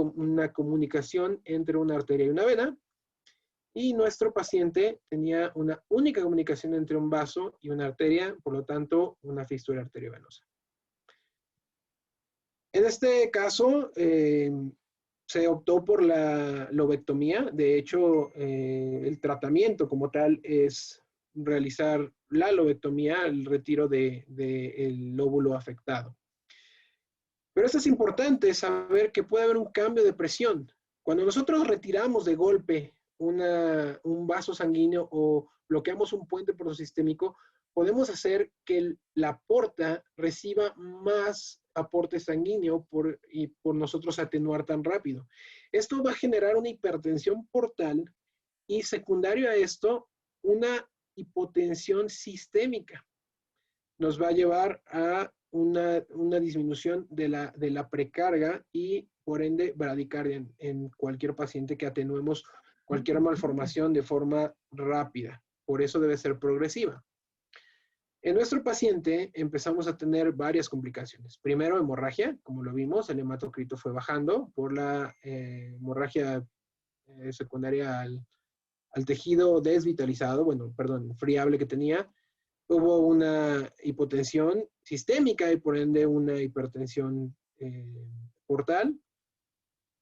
comunicación entre una arteria y una vena. Y nuestro paciente tenía una única comunicación entre un vaso y una arteria, por lo tanto, una fístula arteriovenosa. En este caso, se optó por la lobectomía. De hecho, el tratamiento como tal es realizar la lobectomía, el retiro del lóbulo afectado. Pero esto es importante saber que puede haber un cambio de presión. Cuando nosotros retiramos de golpe un vaso sanguíneo o bloqueamos un puente portosistémico, podemos hacer que la porta reciba más aporte sanguíneo y por nosotros atenuar tan rápido. Esto va a generar una hipertensión portal y secundario a esto, una hipotensión sistémica. Nos va a llevar a una disminución de la precarga y por ende bradicardia en cualquier paciente que atenuemos cualquier malformación de forma rápida. Por eso debe ser progresiva. En nuestro paciente empezamos a tener varias complicaciones. Primero, hemorragia, como lo vimos, el hematocrito fue bajando por la hemorragia secundaria al tejido desvitalizado, bueno, perdón, friable que tenía. Hubo una hipotensión sistémica y por ende una hipertensión portal.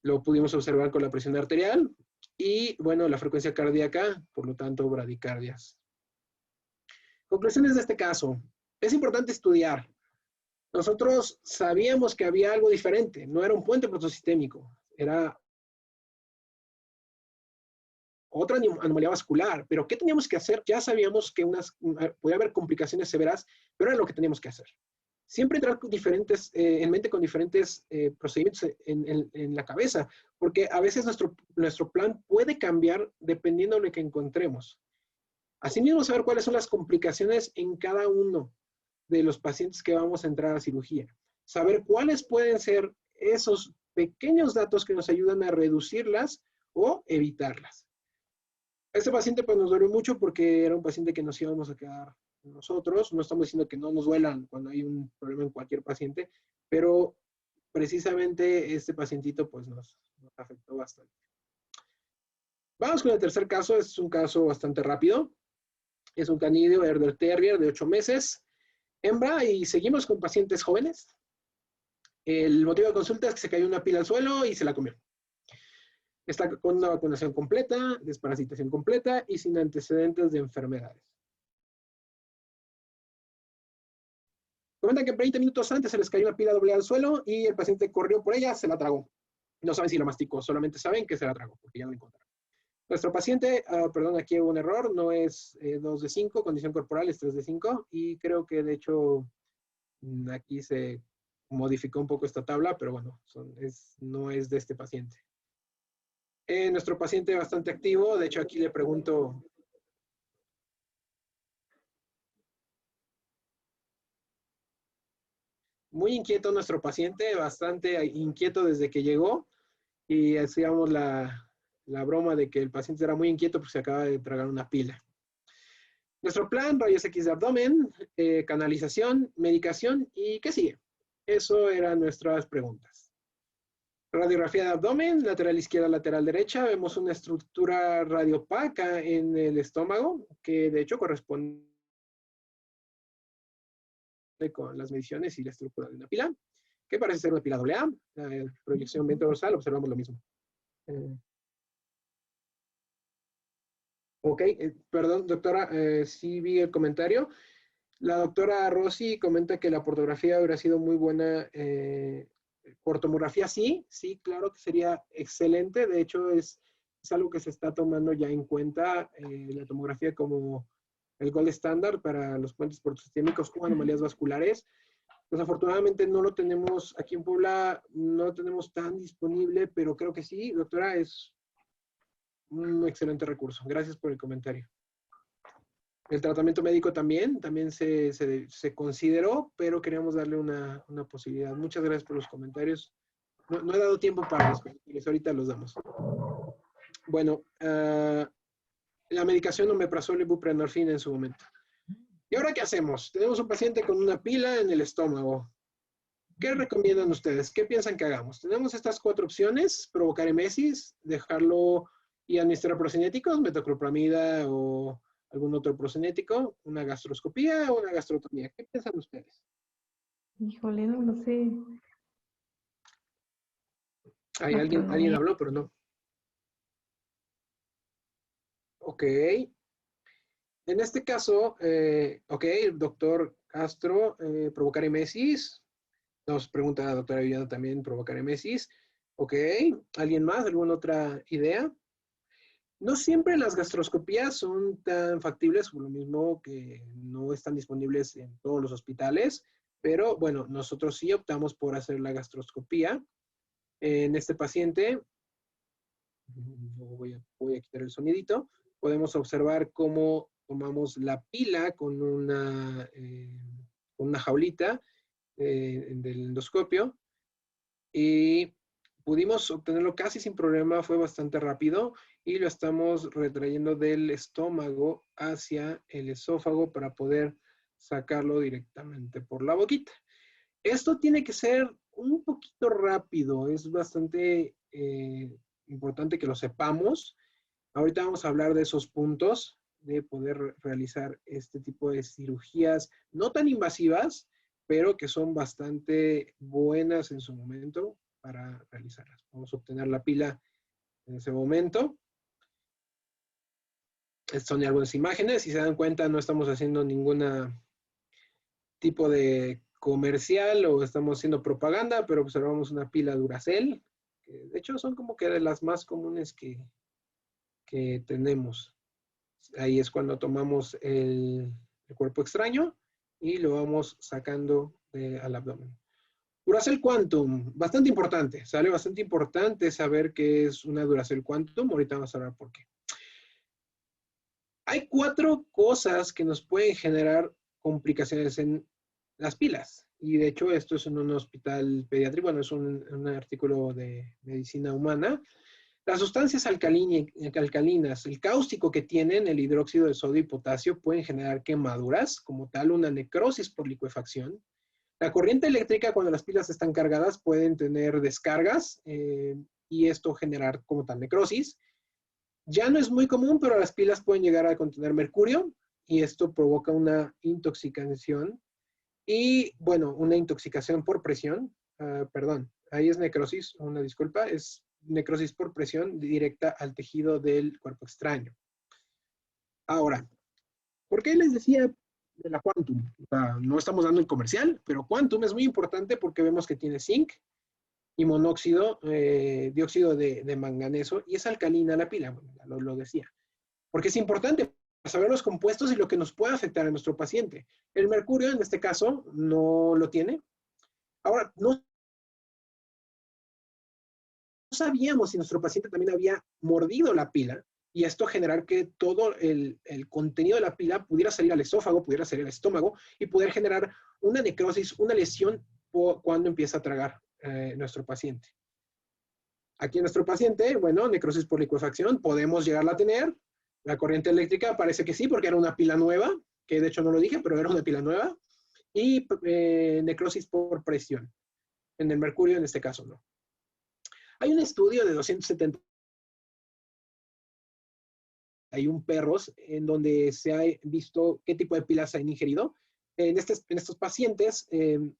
Lo pudimos observar con la presión arterial y, bueno, la frecuencia cardíaca, por lo tanto, bradicardias. Conclusiones de este caso. Es importante estudiar. Nosotros sabíamos que había algo diferente. No era un puente protosistémico. Era otra anomalía vascular. Pero ¿qué teníamos que hacer? Ya sabíamos que podía haber complicaciones severas, pero era lo que teníamos que hacer. Siempre entrar en mente con diferentes procedimientos en la cabeza, porque a veces nuestro plan puede cambiar dependiendo de lo que encontremos. Asimismo, saber cuáles son las complicaciones en cada uno de los pacientes que vamos a entrar a cirugía. Saber cuáles pueden ser esos pequeños datos que nos ayudan a reducirlas o evitarlas. Este paciente pues nos dolió mucho porque era un paciente que nos íbamos a quedar nosotros. No estamos diciendo que no nos duelan cuando hay un problema en cualquier paciente, pero precisamente este pacientito pues nos afectó bastante. Vamos con el tercer caso. Es un caso bastante rápido. Es un canidio Herder Terrier de 8 meses, hembra, y seguimos con pacientes jóvenes. El motivo de consulta es que se cayó una pila al suelo y se la comió. Está con una vacunación completa, desparasitación completa y sin antecedentes de enfermedades. Comentan que 20 minutos antes se les cayó una pila doble al suelo y el paciente corrió por ella, se la tragó. No saben si la masticó, solamente saben que se la tragó, porque ya no la encontraron. Nuestro paciente, perdón, aquí hubo un error, no es 2 de 5, condición corporal es 3 de 5, y creo que de hecho aquí se modificó un poco esta tabla, pero bueno, no es de este paciente. Nuestro paciente bastante activo, de hecho aquí le pregunto... Muy inquieto nuestro paciente, bastante inquieto desde que llegó, y hacíamos la broma de que el paciente era muy inquieto porque se acaba de tragar una pila. Nuestro plan, rayos X de abdomen, canalización, medicación y ¿qué sigue? Eso eran nuestras preguntas. Radiografía de abdomen, lateral izquierda, lateral derecha. Vemos una estructura radiopaca en el estómago que de hecho corresponde con las mediciones y la estructura de una pila, que parece ser una pila AA. La proyección ventrodorsal, observamos lo mismo. Ok, perdón, doctora, sí vi el comentario. La doctora Rossi comenta que la portografía hubiera sido muy buena. Por tomografía, sí, claro que sería excelente. De hecho, es algo que se está tomando ya en cuenta, la tomografía como el gold estándar para los puentes portosistémicos con anomalías vasculares. Desafortunadamente no lo tenemos aquí en Puebla, no lo tenemos tan disponible, pero creo que sí, doctora, es un excelente recurso. Gracias por el comentario. El tratamiento médico también se consideró, pero queríamos darle una posibilidad. Muchas gracias por los comentarios. No he dado tiempo para los comentarios, ahorita los damos. Bueno, la medicación omeprazol y buprenorfina en su momento. ¿Y ahora qué hacemos? Tenemos un paciente con una pila en el estómago. ¿Qué recomiendan ustedes? ¿Qué piensan que hagamos? Tenemos estas 4 opciones: provocar emesis, dejarlo y administrar procinéticos, metoclopramida o algún otro procinético, una gastroscopía o una gastrotomía. ¿Qué piensan ustedes? Híjole, no lo sé. Alguien habló, pero no. Ok. En este caso, ok, doctor Castro, provocar emesis. Nos pregunta la doctora Viviana también, provocar emesis. Ok. ¿Alguien más? ¿Alguna otra idea? No siempre las gastroscopías son tan factibles, por lo mismo que no están disponibles en todos los hospitales, pero bueno, nosotros sí optamos por hacer la gastroscopía. En este paciente, voy a quitar el sonidito, podemos observar cómo tomamos la pila con una jaulita del endoscopio y pudimos obtenerlo casi sin problema, fue bastante rápido y lo estamos retrayendo del estómago hacia el esófago para poder sacarlo directamente por la boquita. Esto tiene que ser un poquito rápido, es bastante importante que lo sepamos. Ahorita vamos a hablar de esos puntos, de poder realizar este tipo de cirugías no tan invasivas, pero que son bastante buenas en su momento para realizarlas. Vamos a obtener la pila en ese momento. Estas son algunas imágenes. Si se dan cuenta, no estamos haciendo ningún tipo de comercial o estamos haciendo propaganda, pero observamos una pila Duracell, que de hecho son como que de las más comunes que tenemos. Ahí es cuando tomamos el cuerpo extraño y lo vamos sacando al abdomen. Duracell Quantum, bastante importante, sale bastante importante saber qué es una Duracell Quantum. Ahorita vamos a hablar por qué. Hay 4 cosas que nos pueden generar complicaciones en las pilas. Y de hecho esto es en un hospital pediátrico, bueno, es un artículo de medicina humana. Las sustancias alcalinas, el cáustico que tienen, el hidróxido de sodio y potasio, pueden generar quemaduras, como tal una necrosis por licuefacción. La corriente eléctrica, cuando las pilas están cargadas, pueden tener descargas y esto generar como tal necrosis. Ya no es muy común, pero las pilas pueden llegar a contener mercurio y esto provoca una intoxicación. Y bueno, una intoxicación por presión, perdón, ahí es necrosis, una disculpa, es necrosis por presión directa al tejido del cuerpo extraño. Ahora, ¿por qué les decía de la Quantum? O sea, no estamos dando el comercial, pero Quantum es muy importante porque vemos que tiene zinc y monóxido, dióxido de manganeso, y es alcalina la pila, bueno, lo decía. Porque es importante saber los compuestos y lo que nos puede afectar a nuestro paciente. El mercurio, en este caso, no lo tiene. Ahora, no sabíamos si nuestro paciente también había mordido la pila y esto generar que todo el contenido de la pila pudiera salir al esófago, pudiera salir al estómago y poder generar una necrosis, una lesión cuando empieza a tragar nuestro paciente. Aquí en nuestro paciente, bueno, necrosis por licuefacción, podemos llegarla a tener. La corriente eléctrica parece que sí, porque era una pila nueva, que de hecho no lo dije, pero era una pila nueva. Y necrosis por presión. En el mercurio, en este caso, no. Hay un estudio de 271 perros en donde se ha visto qué tipo de pilas se han ingerido. En estos pacientes,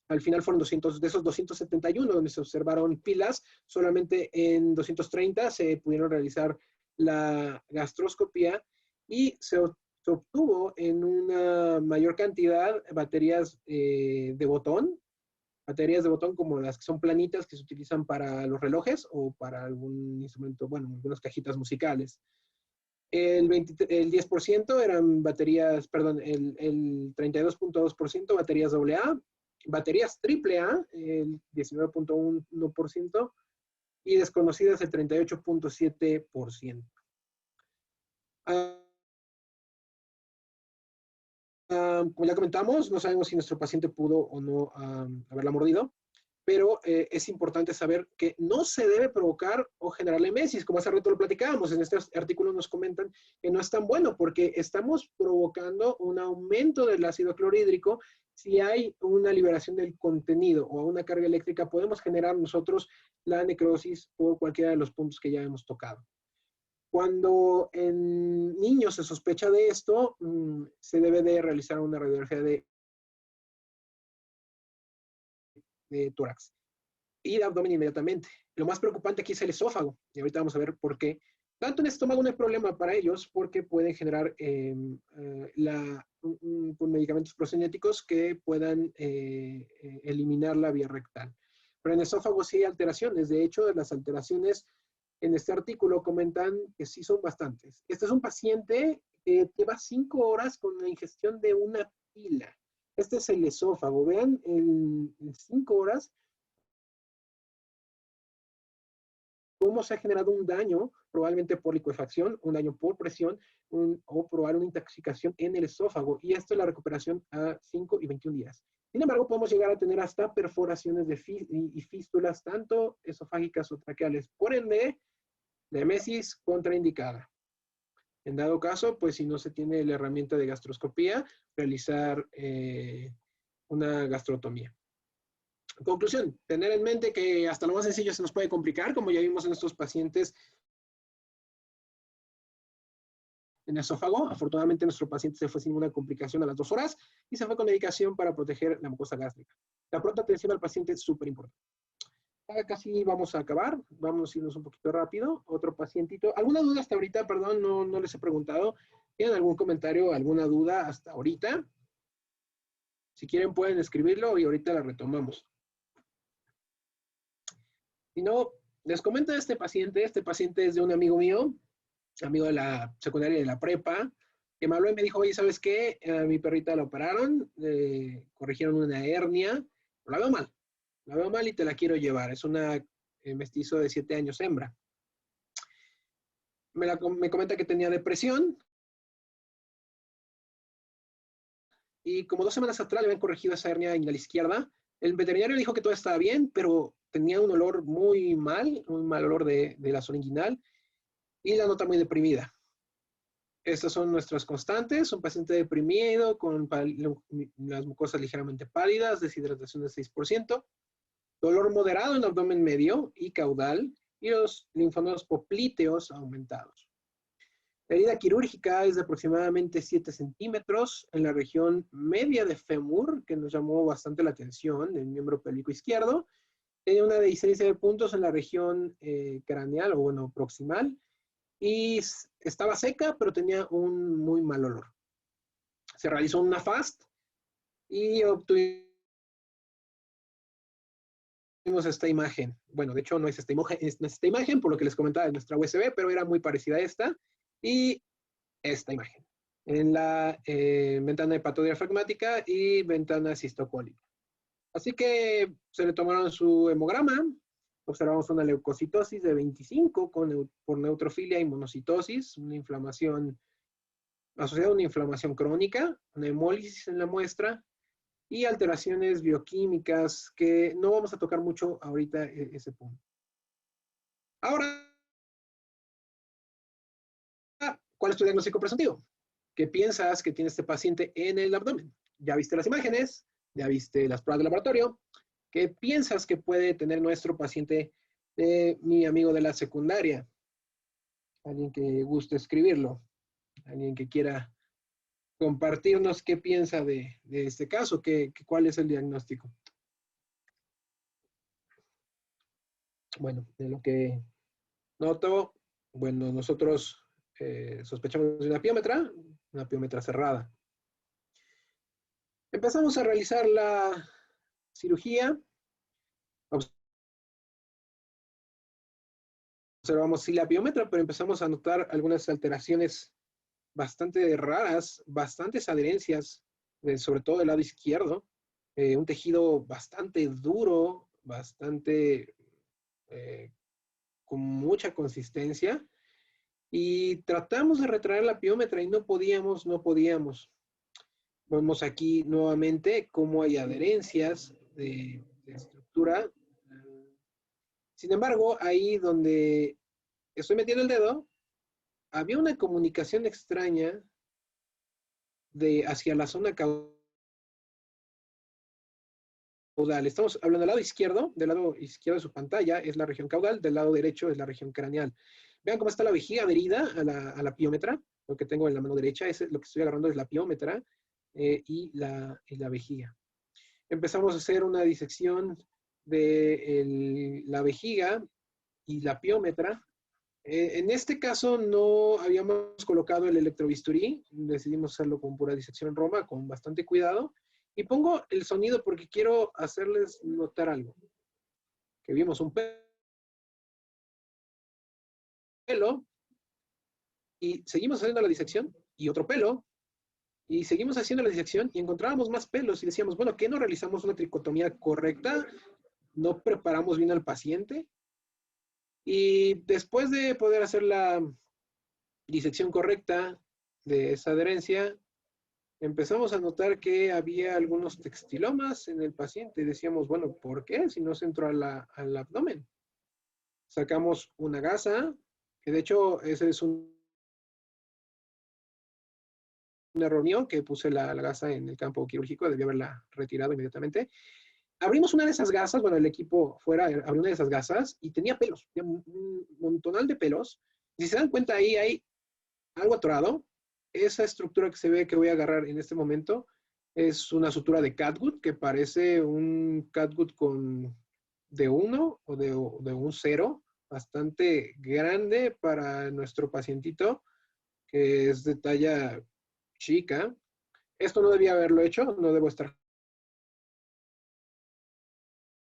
al final fueron 200, de esos 271 donde se observaron pilas, solamente en 230 se pudieron realizar la gastroscopía y se obtuvo en una mayor cantidad baterías de botón como las que son planitas que se utilizan para los relojes o para algún instrumento, bueno, algunas cajitas musicales. El 10% eran baterías, perdón, el 32.2% baterías AA, baterías AAA, el 19.1% y desconocidas el 38.7%. Como ya comentamos, no sabemos si nuestro paciente pudo o no haberla mordido, pero es importante saber que no se debe provocar o generar emesis, como hace rato lo platicábamos. En este artículo nos comentan que no es tan bueno porque estamos provocando un aumento del ácido clorhídrico. Si hay una liberación del contenido o una carga eléctrica, podemos generar nosotros la necrosis por cualquiera de los puntos que ya hemos tocado. Cuando en niños se sospecha de esto, se debe de realizar una radiografía de tórax y de abdomen inmediatamente. Lo más preocupante aquí es el esófago, y ahorita vamos a ver por qué. Tanto en el estómago no hay problema para ellos, porque pueden generar con medicamentos procinéticos que puedan eliminar la vía rectal. Pero en el esófago sí hay alteraciones. De hecho, las alteraciones en este artículo comentan que sí son bastantes. Este es un paciente que lleva 5 horas con la ingestión de una pila. Este es el esófago. Vean, en 5 horas, cómo se ha generado un daño, probablemente por licuefacción, un daño por presión, o probar una intoxicación en el esófago. Y esto es la recuperación a 5 y 21 días. Sin embargo, podemos llegar a tener hasta perforaciones y fístulas, tanto esofágicas o traqueales. Por ende, la emesis contraindicada. En dado caso, pues si no se tiene la herramienta de gastroscopía, realizar una gastrotomía. Conclusión, tener en mente que hasta lo más sencillo se nos puede complicar, como ya vimos en estos pacientes en esófago. Afortunadamente nuestro paciente se fue sin ninguna complicación a las 2 horas y se fue con medicación para proteger la mucosa gástrica. La pronta atención al paciente es súper importante. Casi vamos a acabar, vamos a irnos un poquito rápido. Otro pacientito. ¿Alguna duda hasta ahorita? Perdón, no les he preguntado. ¿Tienen algún comentario, alguna duda hasta ahorita? Si quieren pueden escribirlo y ahorita la retomamos. Si no, les comento de este paciente. Este paciente es de un amigo mío, amigo de la secundaria y de la prepa, que me habló y me dijo, oye, ¿sabes qué? A mi perrita la operaron, corrigieron una hernia, pero la veo mal y te la quiero llevar. Es una mestizo de 7 años hembra. Me comenta que tenía depresión y como 2 semanas atrás le habían corregido esa hernia en la izquierda. El veterinario dijo que todo estaba bien, pero tenía un olor muy mal, un mal olor de la zona inguinal y la nota muy deprimida. Estas son nuestras constantes. Un paciente deprimido con las mucosas ligeramente pálidas, deshidratación de 6%, dolor moderado en abdomen medio y caudal y los linfonodos poplíteos aumentados. La herida quirúrgica es de aproximadamente 7 centímetros en la región media de fémur, que nos llamó bastante la atención, del miembro pélvico izquierdo. Tenía una diferencia de puntos en la región craneal, o bueno, proximal, y estaba seca, pero tenía un muy mal olor. Se realizó una FAST y obtuvimos esta imagen. Bueno, de hecho no es esta imagen, por lo que les comentaba, de nuestra USB, pero era muy parecida a esta. Y esta imagen, en la ventana hepatodiafragmática y ventana cistocólica. Así que se le tomaron su hemograma, observamos una leucocitosis de 25 por neutrofilia y monocitosis, una inflamación asociada a una inflamación crónica, una hemólisis en la muestra y alteraciones bioquímicas que no vamos a tocar mucho ahorita ese punto. Ahora, ¿cuál es tu diagnóstico presuntivo? ¿Qué piensas que tiene este paciente en el abdomen? Ya viste las imágenes, ya viste las pruebas de laboratorio. ¿Qué piensas que puede tener nuestro paciente, mi amigo de la secundaria? Alguien que guste escribirlo, alguien que quiera compartirnos qué piensa de este caso, cuál es el diagnóstico. Bueno, de lo que noto, bueno, nosotros sospechamos de una piómetra cerrada. Empezamos a realizar la cirugía. Observamos sí la piómetra, pero empezamos a notar algunas alteraciones bastante raras, bastantes adherencias, sobre todo del lado izquierdo. Un tejido bastante duro, bastante con mucha consistencia. Y tratamos de retraer la piómetra y no podíamos. Vemos aquí nuevamente cómo hay adherencias de estructura. Sin embargo, ahí donde estoy metiendo el dedo, había una comunicación extraña hacia la zona caudal. Estamos hablando del lado izquierdo de su pantalla es la región caudal, del lado derecho es la región craneal. Vean cómo está la vejiga adherida a la piómetra. Lo que tengo en la mano derecha, lo que estoy agarrando es la piómetra y la vejiga. Empezamos a hacer una disección de la vejiga y la piómetra. En este caso no habíamos colocado el electrobisturí, decidimos hacerlo con pura disección en Roma, con bastante cuidado. Y pongo el sonido porque quiero hacerles notar algo. Que vimos un pelo, y seguimos haciendo la disección, y otro pelo, y seguimos haciendo la disección, y encontrábamos más pelos, y decíamos, bueno, ¿qué no realizamos una tricotomía correcta? ¿No preparamos bien al paciente? Y después de poder hacer la disección correcta de esa adherencia, empezamos a notar que había algunos textilomas en el paciente. Y decíamos, bueno, ¿por qué? Si no se entró al abdomen. Sacamos una gasa, que de hecho ese es una reunión que puse la gasa en el campo quirúrgico, debía haberla retirado inmediatamente. Abrimos una de esas gasas, bueno, el equipo fuera abrió una de esas gasas y tenía pelos, tenía un montonal de pelos. Y si se dan cuenta, ahí hay algo atorado. Esa estructura que se ve que voy a agarrar en este momento es una sutura de catgut que parece un catgut de 1 o de un 0, bastante grande para nuestro pacientito, que es de talla chica. Esto no debía haberlo hecho, no debo estar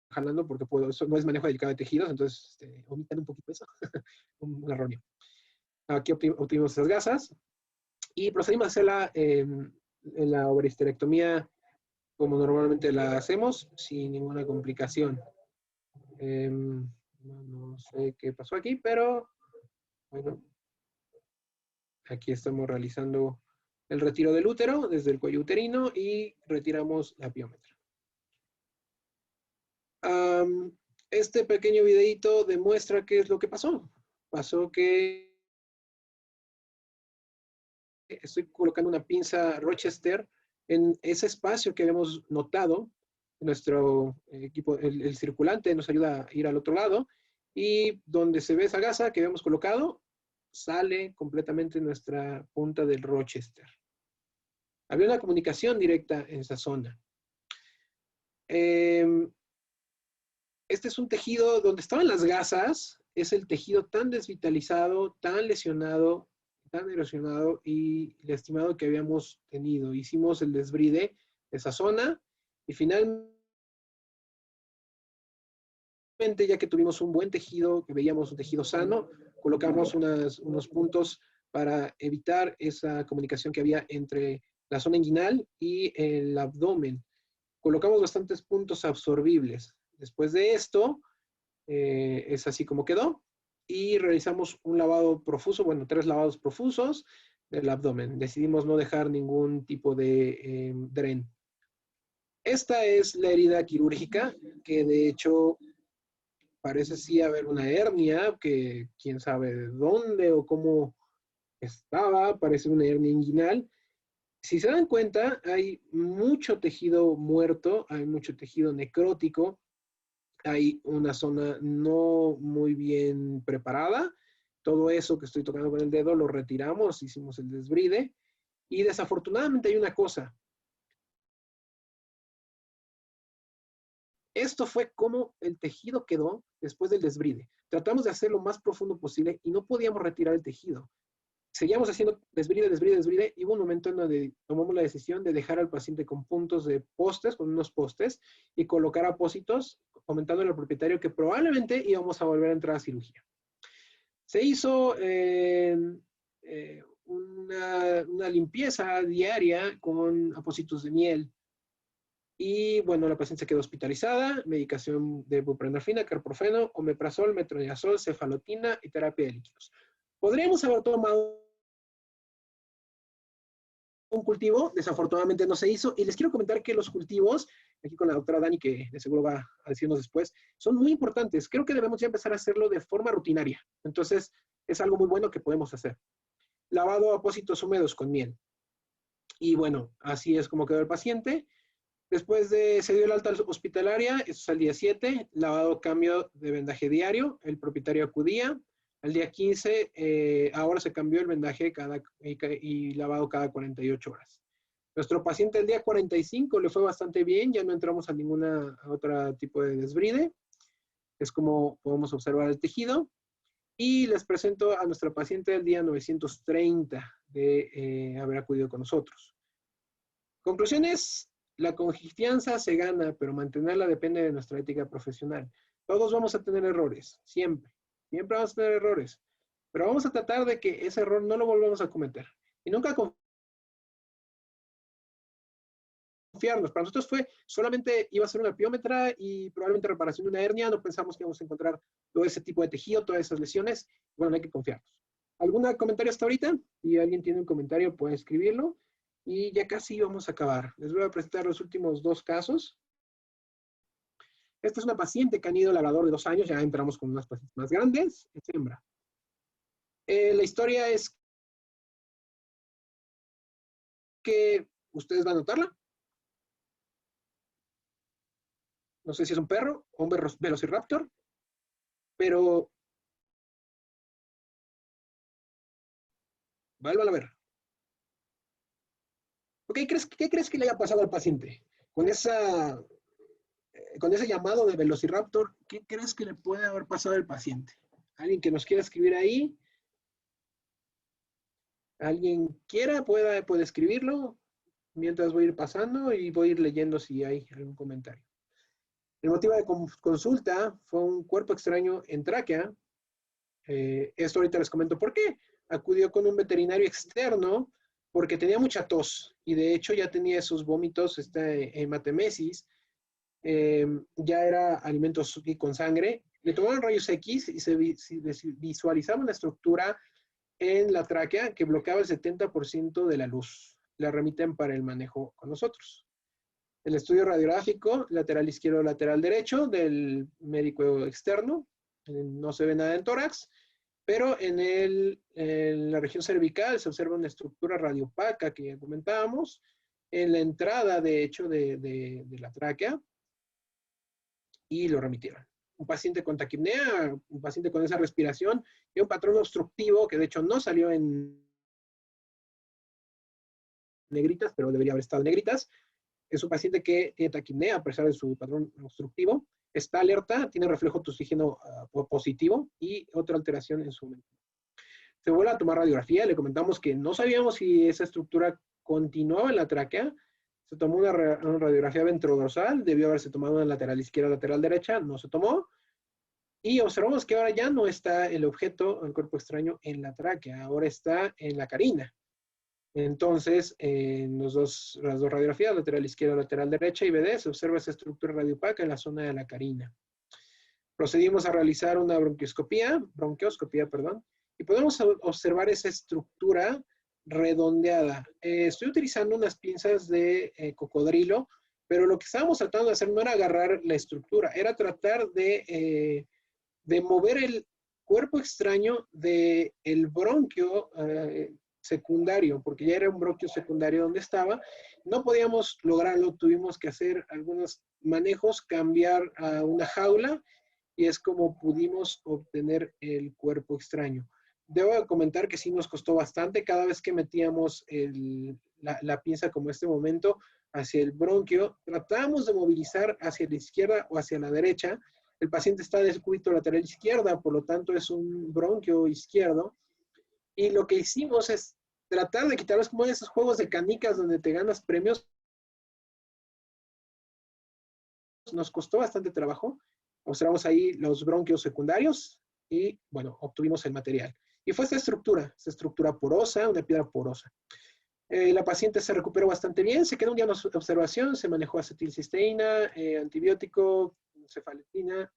jalando porque eso no es manejo delicado de tejidos, entonces omitan un poquito eso, un error. Aquí obtuvimos esas gasas y procedimos a hacerla en la ovarohisterectomía como normalmente la hacemos, sin ninguna complicación. No sé qué pasó aquí, pero bueno, aquí estamos realizando el retiro del útero desde el cuello uterino y retiramos la piómetra. Este pequeño videito demuestra qué es lo que pasó. Pasó que estoy colocando una pinza Rochester en ese espacio que habíamos notado. Nuestro equipo, el circulante nos ayuda a ir al otro lado y donde se ve esa gasa que habíamos colocado, sale completamente nuestra punta del Rochester. Había una comunicación directa en esa zona. Este es un tejido donde estaban las gasas, es el tejido tan desvitalizado, tan lesionado, tan erosionado y lastimado que habíamos tenido. Hicimos el desbride de esa zona y finalmente, ya que tuvimos un buen tejido, que veíamos un tejido sano, colocamos unos puntos para evitar esa comunicación que había entre la zona inguinal y el abdomen. Colocamos bastantes puntos absorbibles. Después de esto, es así como quedó. Y realizamos un lavado profuso, bueno, 3 lavados profusos del abdomen. Decidimos no dejar ningún tipo de dren. Esta es la herida quirúrgica, que de hecho parece sí haber una hernia, que quién sabe de dónde o cómo estaba, parece una hernia inguinal. Si se dan cuenta, hay mucho tejido muerto, hay mucho tejido necrótico, hay una zona no muy bien preparada. Todo eso que estoy tocando con el dedo lo retiramos, hicimos el desbride. Y desafortunadamente hay una cosa. Esto fue como el tejido quedó después del desbride. Tratamos de hacer lo más profundo posible y no podíamos retirar el tejido. Seguíamos haciendo desbride, desbride, desbride, y hubo un momento en donde tomamos la decisión de dejar al paciente con puntos de postes, con unos postes, y colocar apósitos, comentándole al propietario que probablemente íbamos a volver a entrar a cirugía. Se hizo una limpieza diaria con apósitos de miel. Y bueno, la paciente se quedó hospitalizada, medicación de buprenorfina, carprofeno, omeprazol, metronidazol, cefalotina y terapia de líquidos. Podríamos haber tomado un cultivo, desafortunadamente no se hizo, y les quiero comentar que los cultivos, aquí con la doctora Dani, que de seguro va a decirnos después, son muy importantes. Creo que debemos ya empezar a hacerlo de forma rutinaria. Entonces, es algo muy bueno que podemos hacer. Lavado a apósitos húmedos con miel. Y bueno, así es como quedó el paciente. Después se dio el alta hospitalaria, esto es al día 7, lavado cambio de vendaje diario, el propietario acudía. Al día 15, ahora se cambió el vendaje y lavado cada 48 horas. Nuestro paciente el día 45 le fue bastante bien, ya no entramos a ninguna otro tipo de desbride. Es como podemos observar el tejido. Y les presento a nuestra paciente del día 930 de haber acudido con nosotros. Conclusiones. La confianza se gana, pero mantenerla depende de nuestra ética profesional. Todos vamos a tener errores, siempre. Siempre vamos a tener errores. Pero vamos a tratar de que ese error no lo volvamos a cometer. Y nunca confiarnos. Para nosotros solamente iba a ser una piómetra y probablemente reparación de una hernia. No pensamos que íbamos a encontrar todo ese tipo de tejido, todas esas lesiones. Bueno, no hay que confiarnos. ¿Algún comentario hasta ahorita? Si alguien tiene un comentario, puede escribirlo. Y ya casi vamos a acabar. Les voy a presentar los últimos 2 casos. Esta es una paciente canido labrador de 2 años. Ya entramos con unas pacientes más grandes. Es hembra. La historia es que ustedes van a notarla. No sé si es un perro o un velociraptor, pero vuelvan a ver. ¿Qué crees que le haya pasado al paciente? Con ese llamado de velociraptor, ¿qué crees que le puede haber pasado al paciente? ¿Alguien que nos quiera escribir ahí? ¿Alguien quiera puede escribirlo? Mientras voy a ir pasando y voy a ir leyendo si hay algún comentario. El motivo de consulta fue un cuerpo extraño en tráquea. Esto ahorita les comento por qué. Acudió con un veterinario externo porque tenía mucha tos y de hecho ya tenía esos vómitos, hematemesis, ya era alimentos con sangre. Le tomaron rayos X y se visualizaba una estructura en la tráquea que bloqueaba el 70% de la luz. La remiten para el manejo con nosotros. El estudio radiográfico, lateral izquierdo, lateral derecho, del médico externo. No se ve nada en tórax, pero en la región cervical se observa una estructura radiopaca que ya comentábamos. En la entrada, de hecho, de la tráquea. Y lo remitieron. Un paciente con taquipnea, un paciente con esa respiración y un patrón obstructivo que de hecho no salió en negritas, pero debería haber estado en negritas. Es un paciente que tiene taquipnea a pesar de su patrón obstructivo, está alerta, tiene reflejo de oxígeno positivo y otra alteración en su mente. Se vuelve a tomar radiografía, le comentamos que no sabíamos si esa estructura continuaba en la tráquea. Se tomó una radiografía ventrodorsal, debió haberse tomado una lateral izquierda, lateral derecha, no se tomó. Y observamos que ahora ya no está el objeto, el cuerpo extraño, en la tráquea, ahora está en la carina. Entonces, en las dos radiografías, lateral izquierda, lateral derecha y BD, se observa esa estructura radiopaca en la zona de la carina. Procedimos a realizar una bronquioscopía, y podemos observar esa estructura redondeada. Estoy utilizando unas pinzas de cocodrilo, pero lo que estábamos tratando de hacer no era agarrar la estructura, era tratar de mover el cuerpo extraño del bronquio secundario, porque ya era un bronquio secundario donde estaba. No podíamos lograrlo, tuvimos que hacer algunos manejos, cambiar a una jaula, y es como pudimos obtener el cuerpo extraño. Debo comentar que sí nos costó bastante. Cada vez que metíamos la pinza, como en este momento, hacia el bronquio, tratábamos de movilizar hacia la izquierda o hacia la derecha. El paciente está de cúbito lateral izquierda, por lo tanto es un bronquio izquierdo. Y lo que hicimos es tratar de quitarlos como en esos juegos de canicas donde te ganas premios. Nos costó bastante trabajo. Observamos ahí los bronquios secundarios y, bueno, obtuvimos el material. Y fue esta estructura porosa, una piedra porosa. La paciente se recuperó bastante bien, se quedó un día en observación, se manejó acetilcisteína, antibiótico, cefaletina,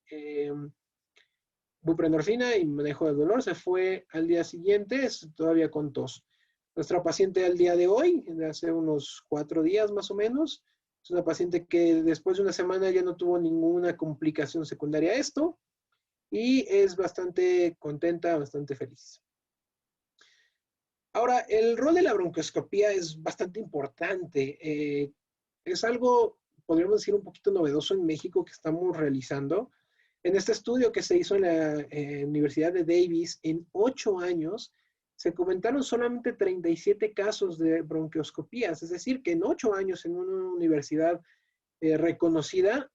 buprenorfina y manejo del dolor. Se fue al día siguiente, todavía con tos. Nuestra paciente al día de hoy, de hace unos 4 días más o menos, es una paciente que después de una semana ya no tuvo ninguna complicación secundaria a esto y es bastante contenta, bastante feliz. Ahora, el rol de la bronquioscopía es bastante importante. Es algo, podríamos decir, un poquito novedoso en México que estamos realizando. En este estudio que se hizo en la Universidad de Davis, en 8 años, se comentaron solamente 37 casos de bronquioscopías. Es decir, que en 8 años en una universidad reconocida,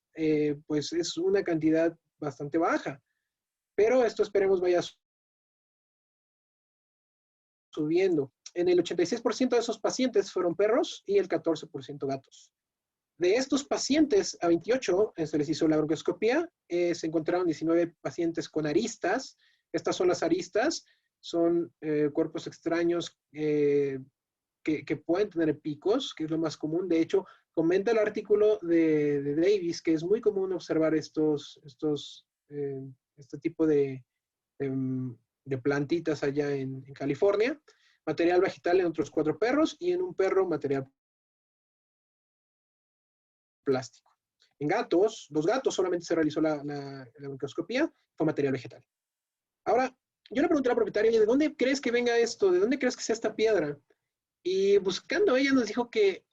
pues es una cantidad bastante baja. Pero esto esperemos vaya subiendo. En el 86% de esos pacientes fueron perros y el 14% gatos. De estos pacientes, a 28 se les hizo la bronquioscopía. Se encontraron 19 pacientes con aristas. Estas son las aristas. son cuerpos extraños que pueden tener picos, que es lo más común. De hecho, comenta el artículo de Davis que es muy común observar este tipo de plantitas allá en California. Material vegetal en otros 4 perros y en un perro material plástico. En gatos, 2 gatos solamente se realizó la microscopía, fue material vegetal. Ahora, yo le pregunté a la propietaria, ¿de dónde crees que venga esto? ¿De dónde crees que sea esta piedra? Y buscando, ella nos dijo que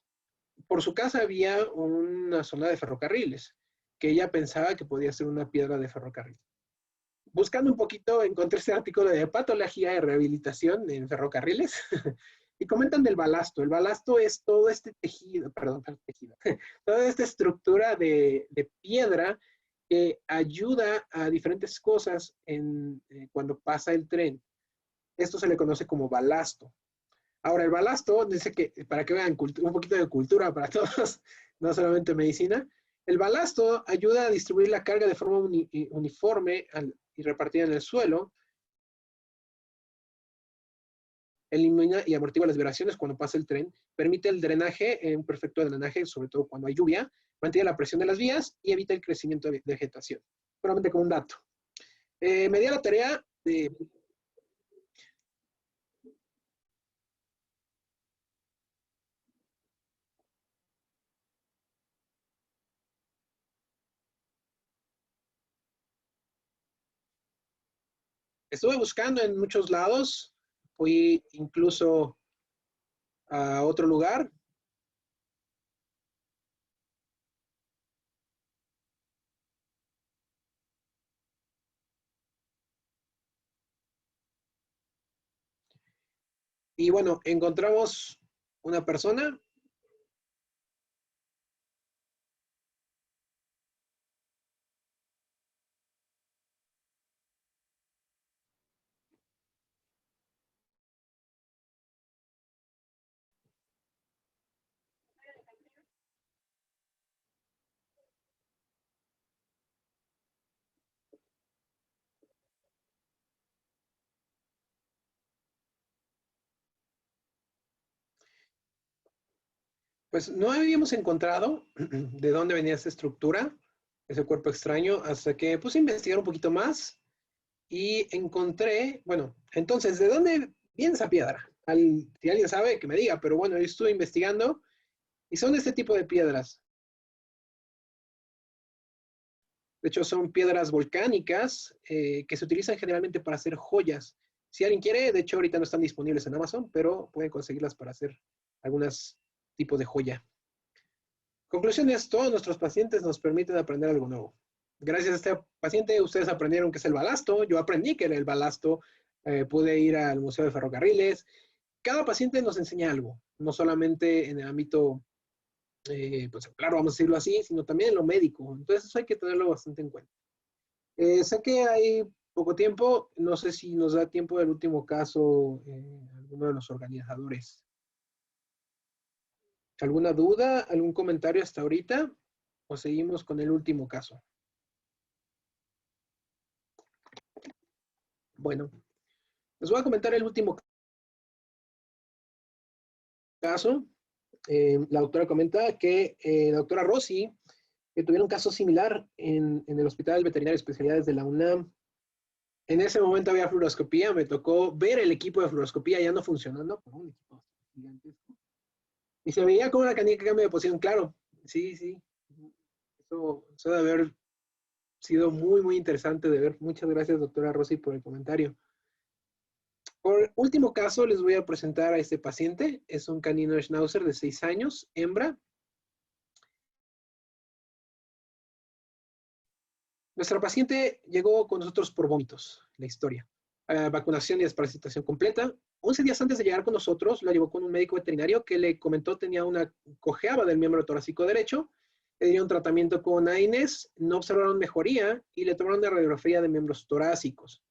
por su casa había una zona de ferrocarriles, que ella pensaba que podía ser una piedra de ferrocarril. Buscando un poquito, encontré este artículo de patología y rehabilitación en ferrocarriles y comentan del balasto. El balasto es todo este tejido, perdón, tejido, toda esta estructura de piedra que ayuda a diferentes cosas cuando pasa el tren. Esto se le conoce como balasto. Ahora, el balasto, dice que, para que vean un poquito de cultura para todos, no solamente medicina, el balasto ayuda a distribuir la carga de forma uniforme y repartida en el suelo, elimina y amortigua las vibraciones cuando pasa el tren, permite el drenaje, un perfecto drenaje, sobre todo cuando hay lluvia, mantiene la presión de las vías y evita el crecimiento de vegetación. Solamente como un dato. Me di a la tarea de... Estuve buscando en muchos lados, fui incluso a otro lugar. Y bueno, encontramos una persona. Pues no habíamos encontrado de dónde venía esa estructura, ese cuerpo extraño, hasta que puse a investigar un poquito más y encontré, bueno, entonces, ¿de dónde viene esa piedra? Si alguien sabe, que me diga, pero bueno, yo estuve investigando y son de este tipo de piedras. De hecho, son piedras volcánicas que se utilizan generalmente para hacer joyas. Si alguien quiere, de hecho, ahorita no están disponibles en Amazon, pero pueden conseguirlas para hacer algunos tipos de joya. Conclusión de esto, nuestros pacientes nos permiten aprender algo nuevo. Gracias a este paciente, ustedes aprendieron qué es el balasto. Yo aprendí que era el balasto. Pude ir al Museo de Ferrocarriles. Cada paciente nos enseña algo, no solamente en el ámbito, pues claro, vamos a decirlo así, sino también en lo médico. Entonces eso hay que tenerlo bastante en cuenta. Sé que hay poco tiempo, no sé si nos da tiempo del último caso, alguno de los organizadores. ¿Alguna duda, algún comentario hasta ahorita? ¿O seguimos con el último caso? Bueno, les voy a comentar el último caso. La doctora comenta que la doctora Rossi tuvieron un caso similar en el Hospital Veterinario de Especialidades de la UNAM. En ese momento había fluoroscopía, me tocó ver el equipo de fluoroscopía ya no funcionando, por un equipo gigantesco. Y se veía como una canica cambio de posición, claro, sí, sí. Eso debe haber sido muy, muy interesante de ver. Muchas gracias, doctora Rossi, por el comentario. Por último caso, les voy a presentar a este paciente. Es un canino Schnauzer de 6 años, hembra. Nuestra paciente llegó con nosotros por vómitos, la historia. Vacunación y desparasitación completa. 11 días antes de llegar con nosotros, la llevó con un médico veterinario que le comentó tenía una cojeaba del miembro torácico derecho. Le dieron tratamiento con AINES, no observaron mejoría y le tomaron una radiografía de miembros torácicos.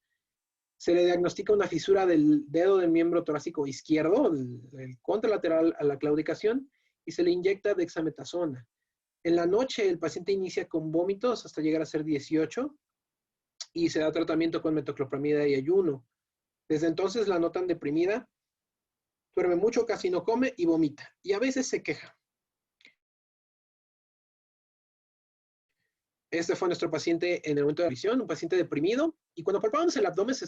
Se le diagnostica una fisura del dedo del miembro torácico izquierdo, el contralateral a la claudicación, y se le inyecta dexametasona. En la noche el paciente inicia con vómitos hasta llegar a ser 18 y se da tratamiento con metoclopramida y ayuno. Desde entonces la notan deprimida, duerme mucho, casi no come y vomita. Y a veces se queja. Este fue nuestro paciente en el momento de la revisión, un paciente deprimido. Y cuando palpábamos el abdomen, se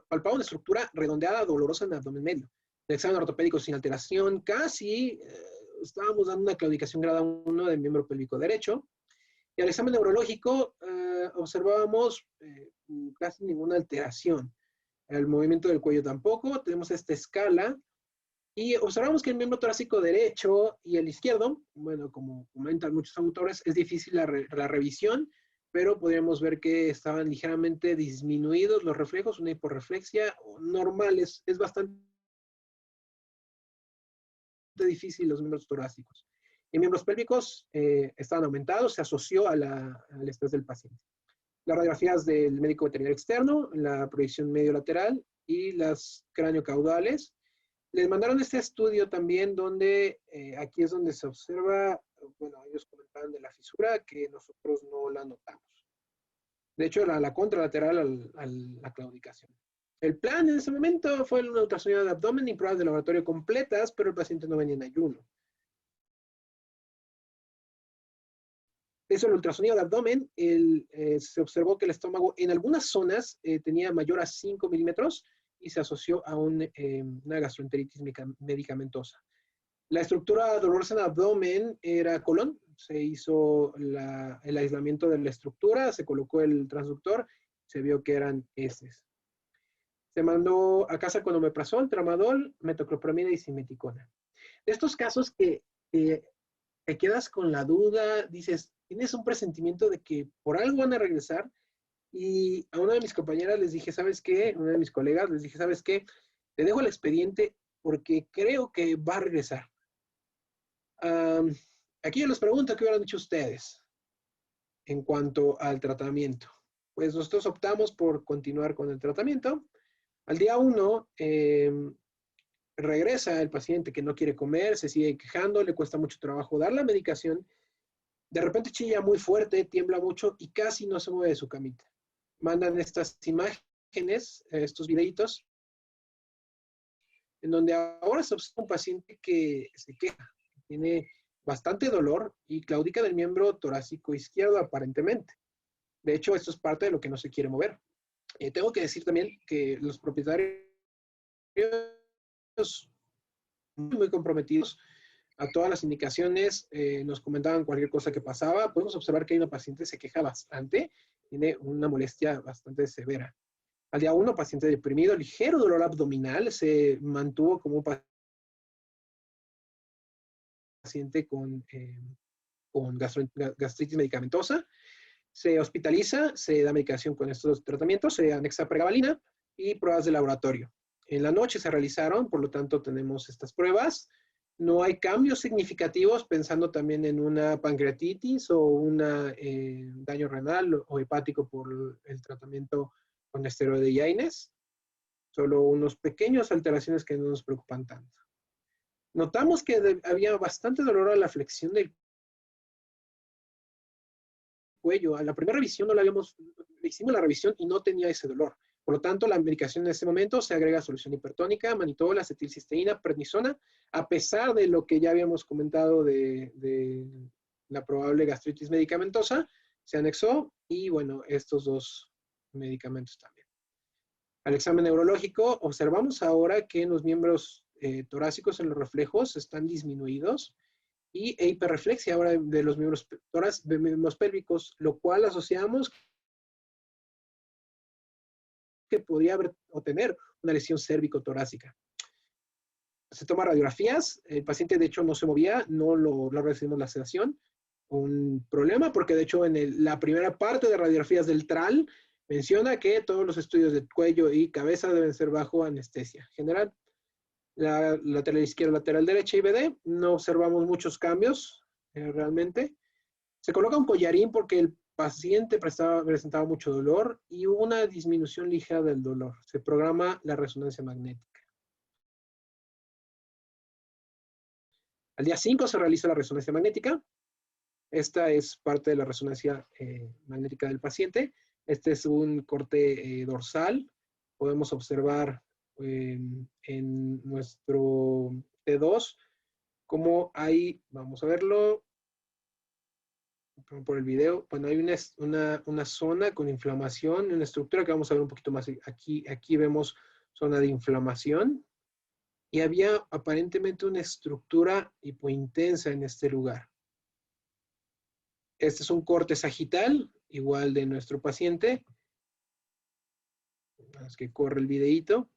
palpaba una estructura redondeada, dolorosa en el abdomen medio. El examen ortopédico sin alteración, casi estábamos dando una claudicación grado 1 del miembro pélvico derecho. Y al examen neurológico observábamos casi ninguna alteración. El movimiento del cuello tampoco. Tenemos esta escala. Y observamos que el miembro torácico derecho y el izquierdo, bueno, como comentan muchos autores, es difícil la revisión, pero podríamos ver que estaban ligeramente disminuidos los reflejos, una hiporreflexia normal, es bastante difícil los miembros torácicos. En miembros pélvicos estaban aumentados, se asoció al estrés del paciente. Las radiografías del médico veterinario externo, la proyección medio-lateral y las cráneo-caudales. Les mandaron este estudio también donde, aquí es donde se observa, bueno, ellos comentaban de la fisura que nosotros no la notamos. De hecho, era la contralateral a la claudicación. El plan en ese momento fue una ultrasonido de abdomen y pruebas de laboratorio completas, pero el paciente no venía en ayuno. Eso, el ultrasonido de abdomen, se observó que el estómago en algunas zonas tenía mayor a 5 milímetros, y se asoció a una gastroenteritis medicamentosa. La estructura dolorosa en el abdomen era colon, se hizo el aislamiento de la estructura, se colocó el transductor, se vio que eran heces. Se mandó a casa con omeprazol, tramadol, metoclopramida y simeticona. De estos casos que te quedas con la duda, dices, tienes un presentimiento de que por algo van a regresar. Y a una de mis compañeras les dije, ¿sabes qué? Una de mis colegas les dije, ¿sabes qué? Te dejo el expediente porque creo que va a regresar. Aquí yo les pregunto, ¿qué hubieran dicho ustedes en cuanto al tratamiento? Pues nosotros optamos por continuar con el tratamiento. Al día 1, regresa el paciente que no quiere comer, se sigue quejando, le cuesta mucho trabajo dar la medicación. De repente chilla muy fuerte, tiembla mucho y casi no se mueve de su camita. Mandan estas imágenes, estos videitos, en donde ahora se observa un paciente que se queja, que tiene bastante dolor y claudica del miembro torácico izquierdo aparentemente. De hecho, esto es parte de lo que no se quiere mover. Tengo que decir también que los propietarios muy comprometidos a todas las indicaciones, nos comentaban cualquier cosa que pasaba. Podemos observar que hay una paciente que se queja bastante, tiene una molestia bastante severa. Al día 1, paciente deprimido, ligero dolor abdominal, se mantuvo como un paciente con gastritis medicamentosa. Se hospitaliza, se da medicación con estos tratamientos, se anexa pregabalina y pruebas de laboratorio. En la noche se realizaron, por lo tanto tenemos estas pruebas. No hay cambios significativos, pensando también en una pancreatitis o un daño renal o hepático por el tratamiento con esteroide y AINES. Solo unas pequeñas alteraciones que no nos preocupan tanto. Notamos que había bastante dolor a la flexión del cuello. A la primera revisión le hicimos la revisión y no tenía ese dolor. Por lo tanto, la medicación en este momento se agrega solución hipertónica, manitol, acetilcisteína, prednisona, a pesar de lo que ya habíamos comentado de la probable gastritis medicamentosa, se anexó y bueno, estos dos medicamentos también. Al examen neurológico, observamos ahora que en los miembros torácicos en los reflejos están disminuidos y hiperreflexia ahora de los miembros pélvicos, lo cual asociamos que podría haber o tener una lesión cérvico-torácica. Se toma radiografías, el paciente de hecho no se movía, no recibimos la sedación, un problema porque de hecho en la primera parte de radiografías del TRAL menciona que todos los estudios de cuello y cabeza deben ser bajo anestesia general. La lateral izquierda, lateral derecha y BD, no observamos muchos cambios realmente. Se coloca un collarín porque el paciente presentaba mucho dolor y hubo una disminución ligera del dolor. Se programa la resonancia magnética. Al día 5 se realiza la resonancia magnética. Esta es parte de la resonancia magnética del paciente. Este es un corte dorsal. Podemos observar en nuestro T2, como hay, vamos a verlo por el video, bueno, hay una zona con inflamación, una estructura que vamos a ver un poquito más. Aquí vemos zona de inflamación y había aparentemente una estructura hipointensa en este lugar. Este es un corte sagital, igual de nuestro paciente. Es que corre el videíto.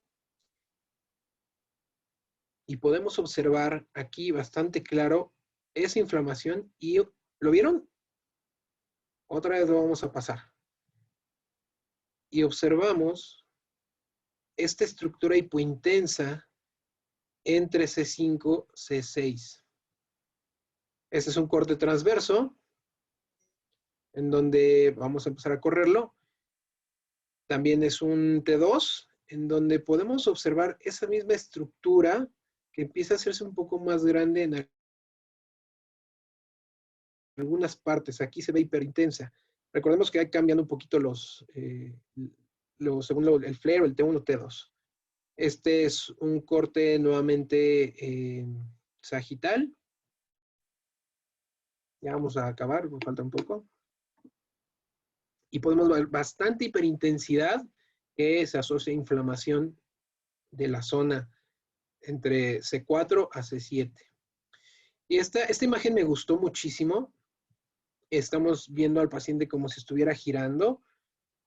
Y podemos observar aquí bastante claro esa inflamación. ¿Y lo vieron? Otra vez lo vamos a pasar. Y observamos esta estructura hipointensa entre C5 y C6. Este es un corte transverso, en donde vamos a empezar a correrlo. También es un T2, en donde podemos observar esa misma estructura que empieza a hacerse un poco más grande en algunas partes. Aquí se ve hiperintensa. Recordemos que hay cambiando un poquito según el flare, el T1, T2. Este es un corte nuevamente sagital. Ya vamos a acabar, nos falta un poco. Y podemos ver bastante hiperintensidad que se asocia a inflamación de la zona entre C4 a C7. Y esta imagen me gustó muchísimo. Estamos viendo al paciente como si estuviera girando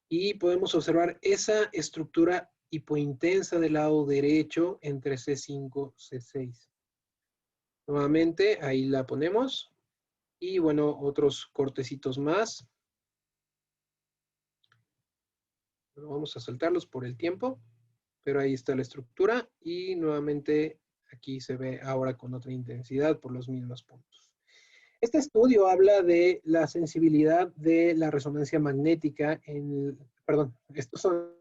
y podemos observar esa estructura hipointensa del lado derecho entre C5 y C6. Nuevamente, ahí la ponemos. Y bueno, otros cortecitos más. Bueno, vamos a saltarlos por el tiempo, pero ahí está la estructura y nuevamente aquí se ve ahora con otra intensidad por los mismos puntos. Este estudio habla de la sensibilidad de la resonancia magnética perdón, estos son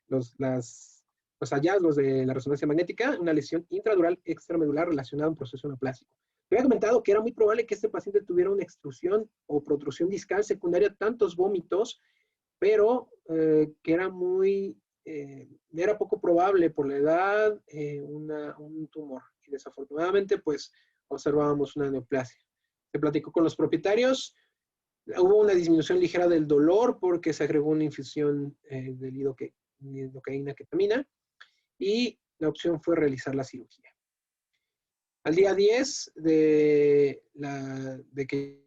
los hallazgos de la resonancia magnética, una lesión intradural extramedular relacionada a un proceso neoplásico. Te había comentado que era muy probable que este paciente tuviera una extrusión o protrusión discal secundaria, tantos vómitos, pero que era poco probable por la edad un tumor. Y desafortunadamente, pues, observábamos una neoplasia. Se platicó con los propietarios. Hubo una disminución ligera del dolor porque se agregó una infusión de lidocaína ketamina y la opción fue realizar la cirugía. Al día 10 de que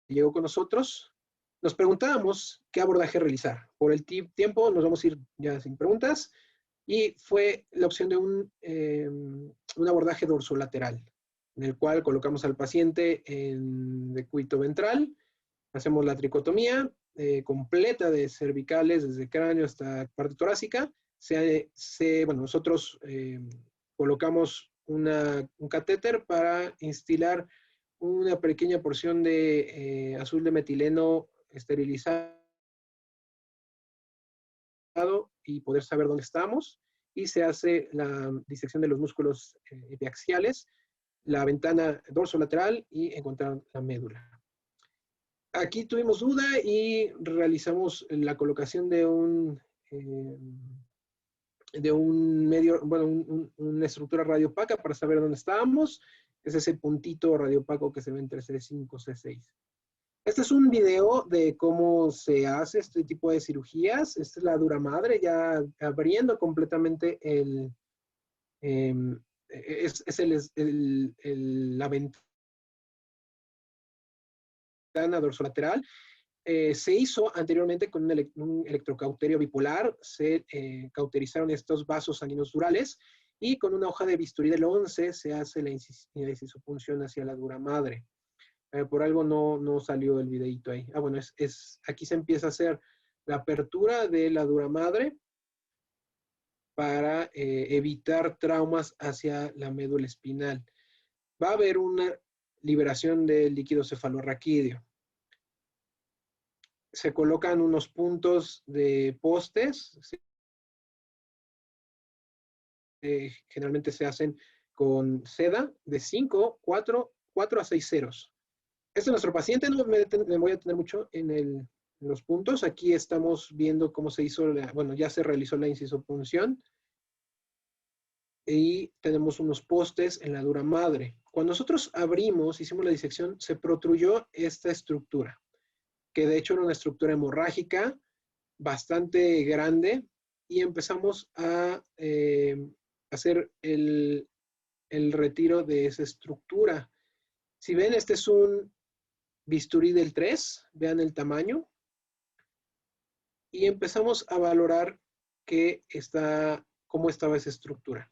llegó con nosotros, nos preguntábamos qué abordaje realizar. Por el tiempo nos vamos a ir ya sin preguntas y fue la opción de un abordaje dorsolateral, en el cual colocamos al paciente en decúbito ventral, hacemos la tricotomía completa de cervicales desde cráneo hasta parte torácica. Bueno, nosotros colocamos un catéter para instilar una pequeña porción de azul de metileno esterilizado y poder saber dónde estamos. Y se hace la disección de los músculos epiaxiales, la ventana dorsolateral y encontrar la médula. Aquí tuvimos duda y realizamos la colocación de una estructura radiopaca para saber dónde estábamos. Es ese puntito radiopaco que se ve entre C5 y C6. Este es un video de cómo se hace este tipo de cirugías. Esta es la dura madre, ya abriendo completamente la ventana dorsolateral. Se hizo anteriormente con un electrocauterio bipolar. Se cauterizaron estos vasos sanguíneos durales y con una hoja de bisturí del 11 se hace la incisopunción hacia la dura madre. Por algo no salió el videito ahí. Bueno, aquí se empieza a hacer la apertura de la dura madre para evitar traumas hacia la médula espinal. Va a haber una liberación del líquido cefalorraquídeo. Se colocan unos puntos de postes. Generalmente se hacen con seda de 4 a 6 ceros. Este es nuestro paciente, no me voy a detener mucho en los puntos. Aquí estamos viendo cómo se hizo, bueno, ya se realizó la incisopunción. Y tenemos unos postes en la dura madre. Cuando nosotros abrimos, hicimos la disección, se protruyó esta estructura, que de hecho era una estructura hemorrágica bastante grande, y empezamos a hacer el retiro de esa estructura. Si ven, este es un bisturí del 3, vean el tamaño, y empezamos a valorar cómo estaba esa estructura.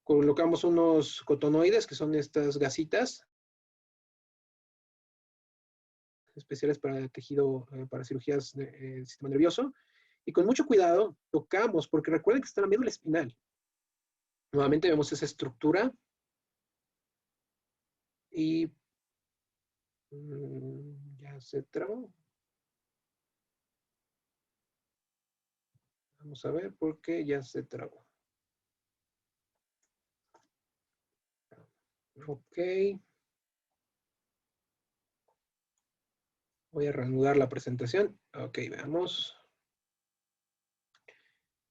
Colocamos unos cotonoides, que son estas gasitas especiales para tejido, para cirugías del sistema nervioso, y con mucho cuidado tocamos, porque recuerden que está en la médula espinal. Nuevamente vemos esa estructura y ya se trabó. Vamos a ver por qué ya se trabó. Ok. Voy a reanudar la presentación. Ok, veamos.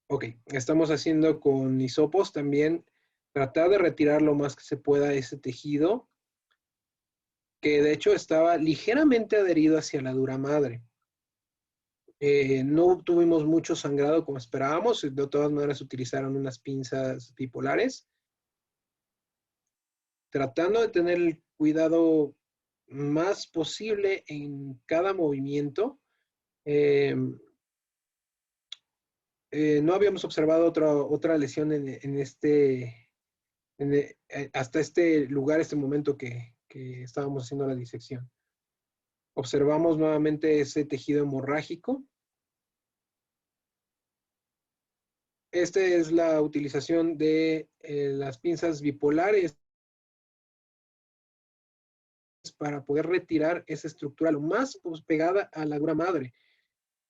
Ok, estamos haciendo con hisopos también, tratar de retirar lo más que se pueda ese tejido, que de hecho estaba ligeramente adherido hacia la dura madre. No tuvimos mucho sangrado como esperábamos, de todas maneras utilizaron unas pinzas bipolares, tratando de tener el cuidado más posible en cada movimiento. No habíamos observado otra lesión hasta este lugar, este momento que estábamos haciendo la disección. Observamos nuevamente ese tejido hemorrágico. Esta es la utilización de las pinzas bipolares para poder retirar esa estructura lo más pegada a la dura madre.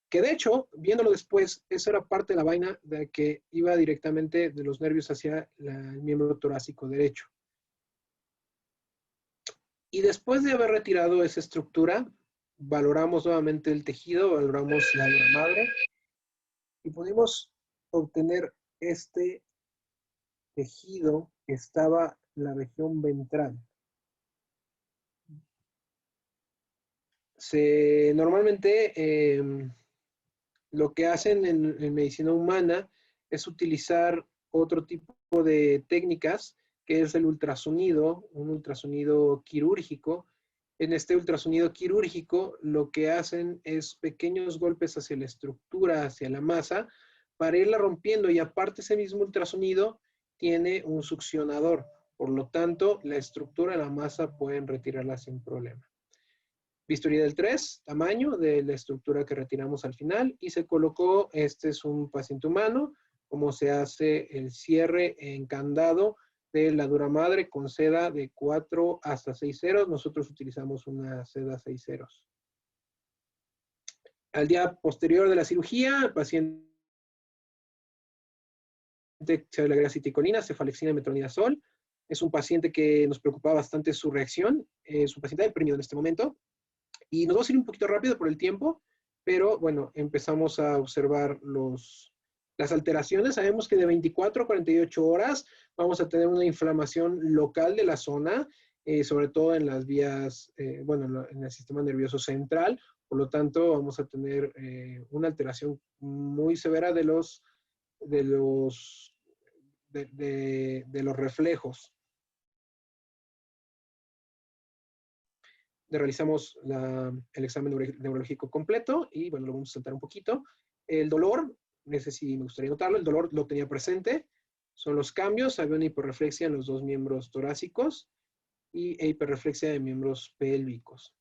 Que de hecho, viéndolo después, eso era parte de la vaina de que iba directamente de los nervios hacia el miembro torácico derecho. Y después de haber retirado esa estructura, valoramos nuevamente el tejido, valoramos la dura madre y pudimos obtener este tejido que estaba en la región ventral. Normalmente lo que hacen en medicina humana es utilizar otro tipo de técnicas, que es el ultrasonido, un ultrasonido quirúrgico. En este ultrasonido quirúrgico lo que hacen es pequeños golpes hacia la estructura, hacia la masa, para irla rompiendo, y aparte ese mismo ultrasonido tiene un succionador. Por lo tanto, la estructura, la masa pueden retirarla sin problema. Bisturí del 3, tamaño de la estructura que retiramos al final, y se colocó, este es un paciente humano, cómo se hace el cierre en candado de la dura madre con seda de 4 hasta 6 ceros. Nosotros utilizamos una seda 6 ceros. Al día posterior de la cirugía, el paciente se le agrega aceticolina, cefalexina y metronidazol. Es un paciente que nos preocupaba bastante su reacción. Es un paciente deprimido en este momento. Y nos vamos a ir un poquito rápido por el tiempo, pero bueno, empezamos a observar las alteraciones. Sabemos que de 24 a 48 horas vamos a tener una inflamación local de la zona, sobre todo en las vías, bueno, en el sistema nervioso central. Por lo tanto, vamos a tener una alteración muy severa de los reflejos. Realizamos el examen neurológico completo y bueno, lo vamos a saltar un poquito. El dolor, ese sí me gustaría notarlo, el dolor lo tenía presente. Son los cambios, había una hiperreflexia en los dos miembros torácicos y hiperreflexia de miembros pélvicos.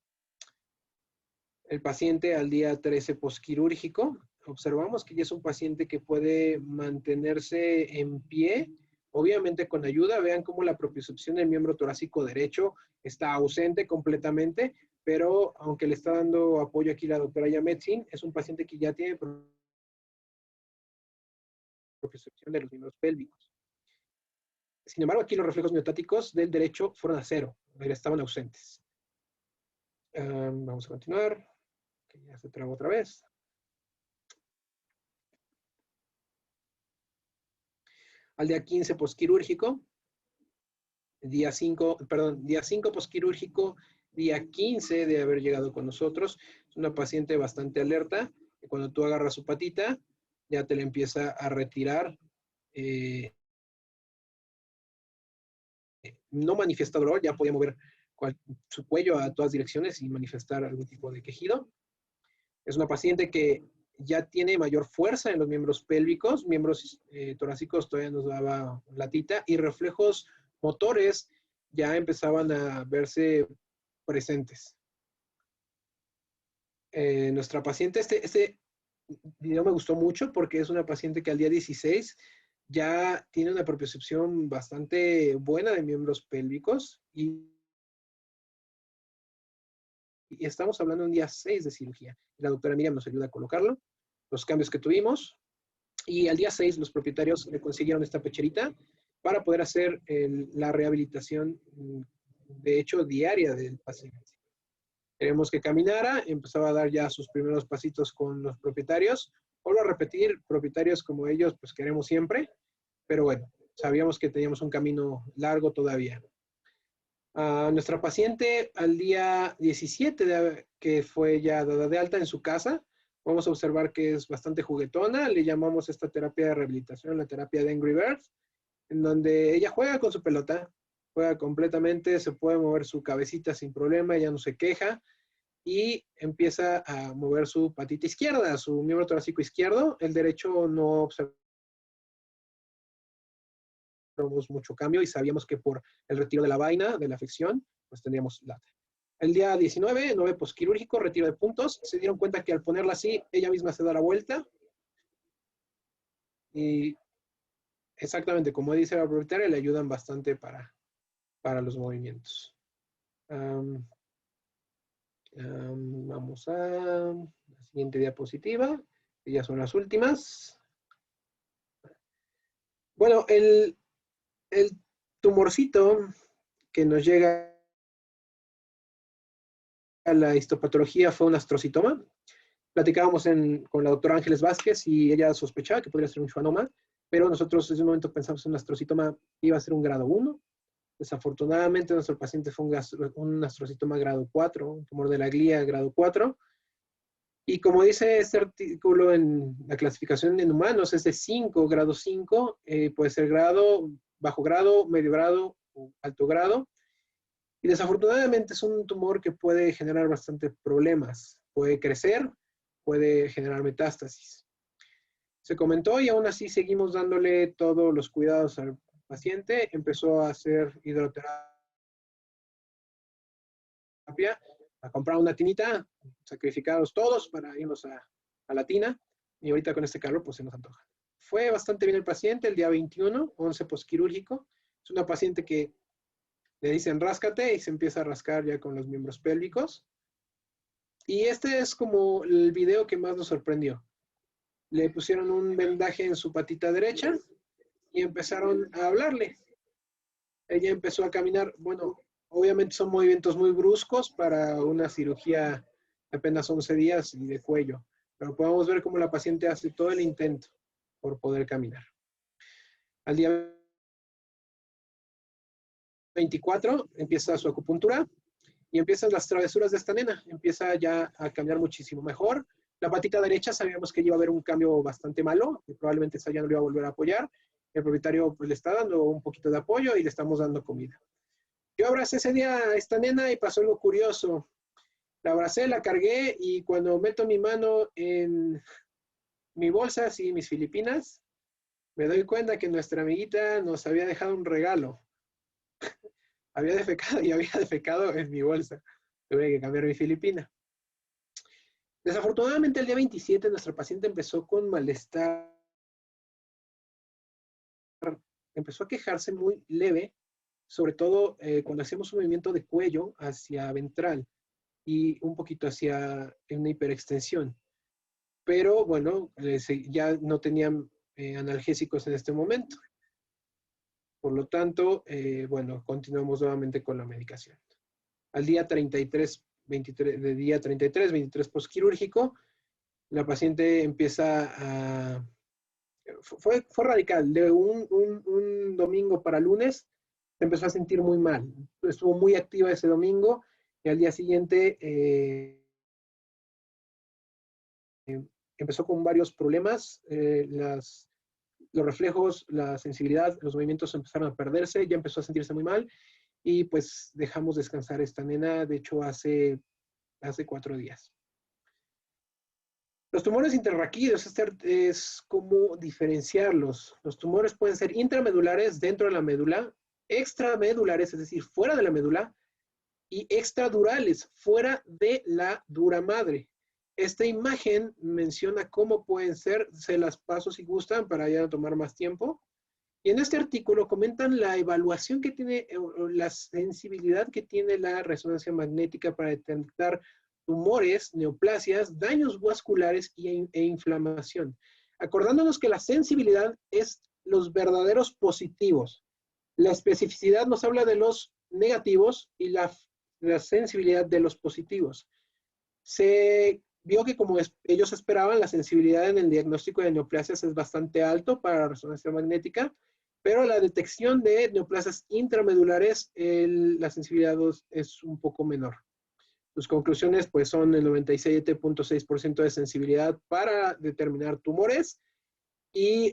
El paciente al día 13 posquirúrgico, observamos que ya es un paciente que puede mantenerse en pie, obviamente con ayuda. Vean cómo la propiocepción del miembro torácico derecho está ausente completamente, pero aunque le está dando apoyo aquí la doctora Yametzin, es un paciente que ya tiene propiocepción de los miembros pélvicos. Sin embargo, aquí los reflejos miotáticos del derecho fueron a 0, estaban ausentes. Vamos a continuar. que ya se trabó otra vez. Al día 15 posquirúrgico, día 5 posquirúrgico, día 15 de haber llegado con nosotros. Es una paciente bastante alerta, que cuando tú agarras su patita, ya te la empieza a retirar. No manifiesta dolor, ya podía mover su cuello a todas direcciones y manifestar algún tipo de quejido. Es una paciente que ya tiene mayor fuerza en los miembros pélvicos, miembros torácicos todavía nos daba latita, y reflejos motores ya empezaban a verse presentes. Nuestra paciente, este video me gustó mucho porque es una paciente que al día 16 ya tiene una propiocepción bastante buena de miembros pélvicos y estamos hablando de un día 6 de cirugía. La doctora Miriam nos ayuda a colocarlo, los cambios que tuvimos, y al día 6 los propietarios le consiguieron esta pecherita para poder hacer la rehabilitación, de hecho, diaria del paciente. Queremos que caminara, empezaba a dar ya sus primeros pasitos con los propietarios. Vuelvo a repetir, propietarios como ellos, pues queremos siempre, pero bueno, sabíamos que teníamos un camino largo todavía. Nuestra paciente al día 17, que fue ya dada de alta en su casa, vamos a observar que es bastante juguetona. Le llamamos esta terapia de rehabilitación la terapia de Angry Birds, en donde ella juega con su pelota, juega completamente, se puede mover su cabecita sin problema, ella no se queja, y empieza a mover su patita izquierda, su miembro torácico izquierdo. El derecho no observamos mucho cambio y sabíamos que por el retiro de la vaina, de la afección, pues tendríamos lata. El día 19, 9 posquirúrgico, retiro de puntos. Se dieron cuenta que al ponerla así, ella misma se da la vuelta. Y exactamente, como dice la propietaria, le ayudan bastante para los movimientos. Vamos a la siguiente diapositiva. Ya son las últimas. Bueno, el tumorcito que nos llega a la histopatología fue un astrocitoma. Platicábamos con la doctora Ángeles Vázquez y ella sospechaba que podría ser un schwannoma, pero nosotros en ese momento pensamos en un astrocitoma que iba a ser un grado 1. Desafortunadamente, nuestro paciente fue un astrocitoma grado 4, un tumor de la glía grado 4. Y como dice este artículo en la clasificación en humanos, es de 5, grado 5, puede ser grado, bajo grado, medio grado o alto grado. Y desafortunadamente es un tumor que puede generar bastante problemas. Puede crecer, puede generar metástasis. Se comentó y aún así seguimos dándole todos los cuidados al paciente. Empezó a hacer hidroterapia, a comprar una tinita, sacrificados todos para irnos a la tina, y ahorita con este calor pues se nos antoja. Fue bastante bien el paciente el día 21, 11 posquirúrgico. Es una paciente que le dicen ráscate y se empieza a rascar ya con los miembros pélvicos. Y este es como el video que más nos sorprendió. Le pusieron un vendaje en su patita derecha y empezaron a hablarle. Ella empezó a caminar. Bueno, obviamente son movimientos muy bruscos para una cirugía de apenas 11 días y de cuello, pero podemos ver cómo la paciente hace todo el intento por poder caminar. Al día 24 empieza su acupuntura y empiezan las travesuras de esta nena. Empieza ya a caminar muchísimo mejor. La patita derecha sabíamos que iba a haber un cambio bastante malo, que probablemente esa ya no le iba a volver a apoyar. El propietario pues le está dando un poquito de apoyo y le estamos dando comida. Yo abracé ese día a esta nena y pasó algo curioso. La abracé, la cargué y cuando meto mi mano en mi bolsa, así mis filipinas, me doy cuenta que nuestra amiguita nos había dejado un regalo. Había defecado y había defecado en mi bolsa. Tuve que cambiar mi filipina. Desafortunadamente el día 27 nuestra paciente empezó con malestar. Empezó a quejarse muy leve, sobre todo cuando hacemos un movimiento de cuello hacia ventral y un poquito hacia una hiperextensión. Pero bueno, ya no tenían analgésicos en este momento. Por lo tanto, bueno, continuamos nuevamente con la medicación. Al día 33 23, de día 33, 23 postquirúrgico, la paciente empieza a... Fue radical, de un domingo para lunes se empezó a sentir muy mal, estuvo muy activa ese domingo y al día siguiente empezó con varios problemas, los reflejos, la sensibilidad, los movimientos empezaron a perderse, ya empezó a sentirse muy mal y pues dejamos descansar a esta nena, de hecho hace 4 días. Los tumores intrarraquídeos es cómo diferenciarlos. Los tumores pueden ser intramedulares dentro de la médula, extramedulares, es decir, fuera de la médula, y extradurales, fuera de la dura madre. Esta imagen menciona cómo pueden ser, se las paso si gustan para ya no tomar más tiempo. Y en este artículo comentan la evaluación que tiene, la sensibilidad que tiene la resonancia magnética para detectar tumores, neoplasias, daños vasculares e inflamación. Acordándonos que la sensibilidad es los verdaderos positivos. La especificidad nos habla de los negativos y la sensibilidad de los positivos. Se vio que como ellos esperaban, la sensibilidad en el diagnóstico de neoplasias es bastante alto para la resonancia magnética, pero la detección de neoplasias intramedulares, la sensibilidad es un poco menor. Sus conclusiones pues son el 97.6% de sensibilidad para determinar tumores y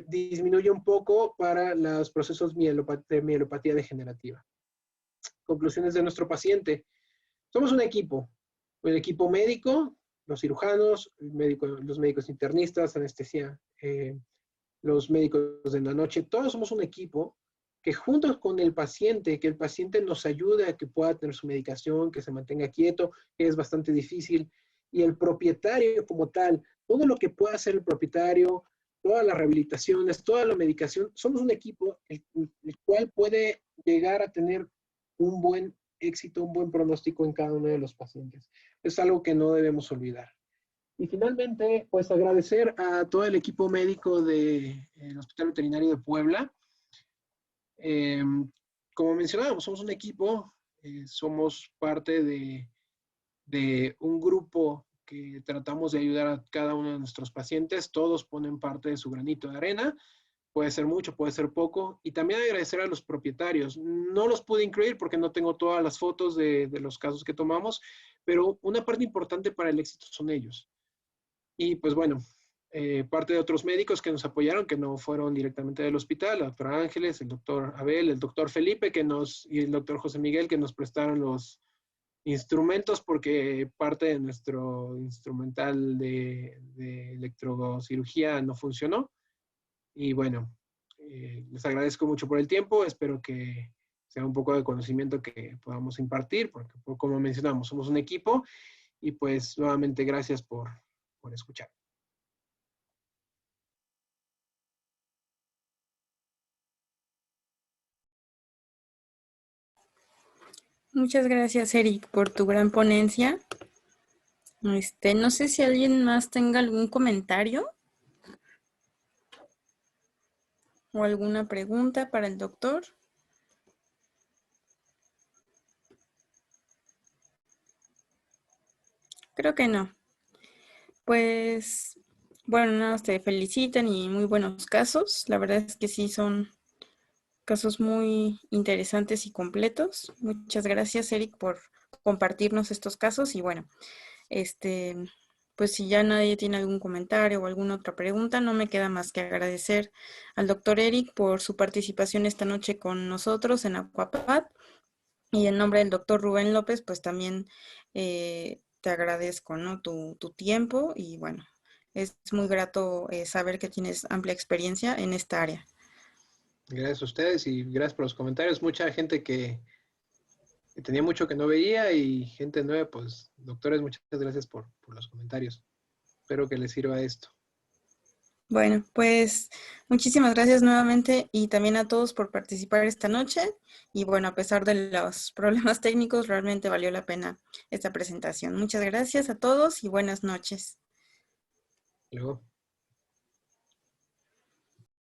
disminuye un poco para los procesos de mielopatía degenerativa. Conclusiones de nuestro paciente. Somos un equipo médico, los cirujanos, los médicos internistas, anestesia, los médicos de la noche, todos somos un equipo que juntos con el paciente, que el paciente nos ayude a que pueda tener su medicación, que se mantenga quieto, que es bastante difícil, y el propietario como tal, todo lo que pueda hacer el propietario, todas las rehabilitaciones, toda la medicación, somos un equipo el cual puede llegar a tener un buen éxito, un buen pronóstico en cada uno de los pacientes. Es algo que no debemos olvidar. Y finalmente, pues agradecer a todo el equipo médico del Hospital Veterinario de Puebla. Como mencionábamos, somos un equipo, somos parte de un grupo que tratamos de ayudar a cada uno de nuestros pacientes. Todos ponen parte de su granito de arena. Puede ser mucho, puede ser poco. Y también agradecer a los propietarios. No los pude incluir porque no tengo todas las fotos de los casos que tomamos, pero una parte importante para el éxito son ellos. Y pues bueno, parte de otros médicos que nos apoyaron, que no fueron directamente del hospital, la doctora Ángeles, el doctor Abel, el doctor Felipe y el doctor José Miguel, que nos prestaron los instrumentos porque parte de nuestro instrumental de electrocirugía no funcionó. Y bueno, les agradezco mucho por el tiempo, espero que sea un poco de conocimiento que podamos impartir, porque como mencionamos, somos un equipo y pues nuevamente gracias por escuchar. Muchas gracias, Eric, por tu gran ponencia. No sé si alguien más tenga algún comentario o alguna pregunta para el doctor. Creo que no. Pues, bueno, nada, te felicitan y muy buenos casos. La verdad es que sí son casos muy interesantes y completos. Muchas gracias, Eric, por compartirnos estos casos. Y bueno, pues si ya nadie tiene algún comentario o alguna otra pregunta, no me queda más que agradecer al doctor Eric por su participación esta noche con nosotros en Aquapad. Y en nombre del doctor Rubén López, pues también te agradezco, ¿no? Tu tiempo y bueno, es muy grato saber que tienes amplia experiencia en esta área. Gracias a ustedes y gracias por los comentarios. Mucha gente que tenía mucho que no veía y gente nueva, pues doctores, muchas gracias por los comentarios. Espero que les sirva esto. Bueno, pues muchísimas gracias nuevamente y también a todos por participar esta noche. Y bueno, a pesar de los problemas técnicos, realmente valió la pena esta presentación. Muchas gracias a todos y buenas noches. Luego.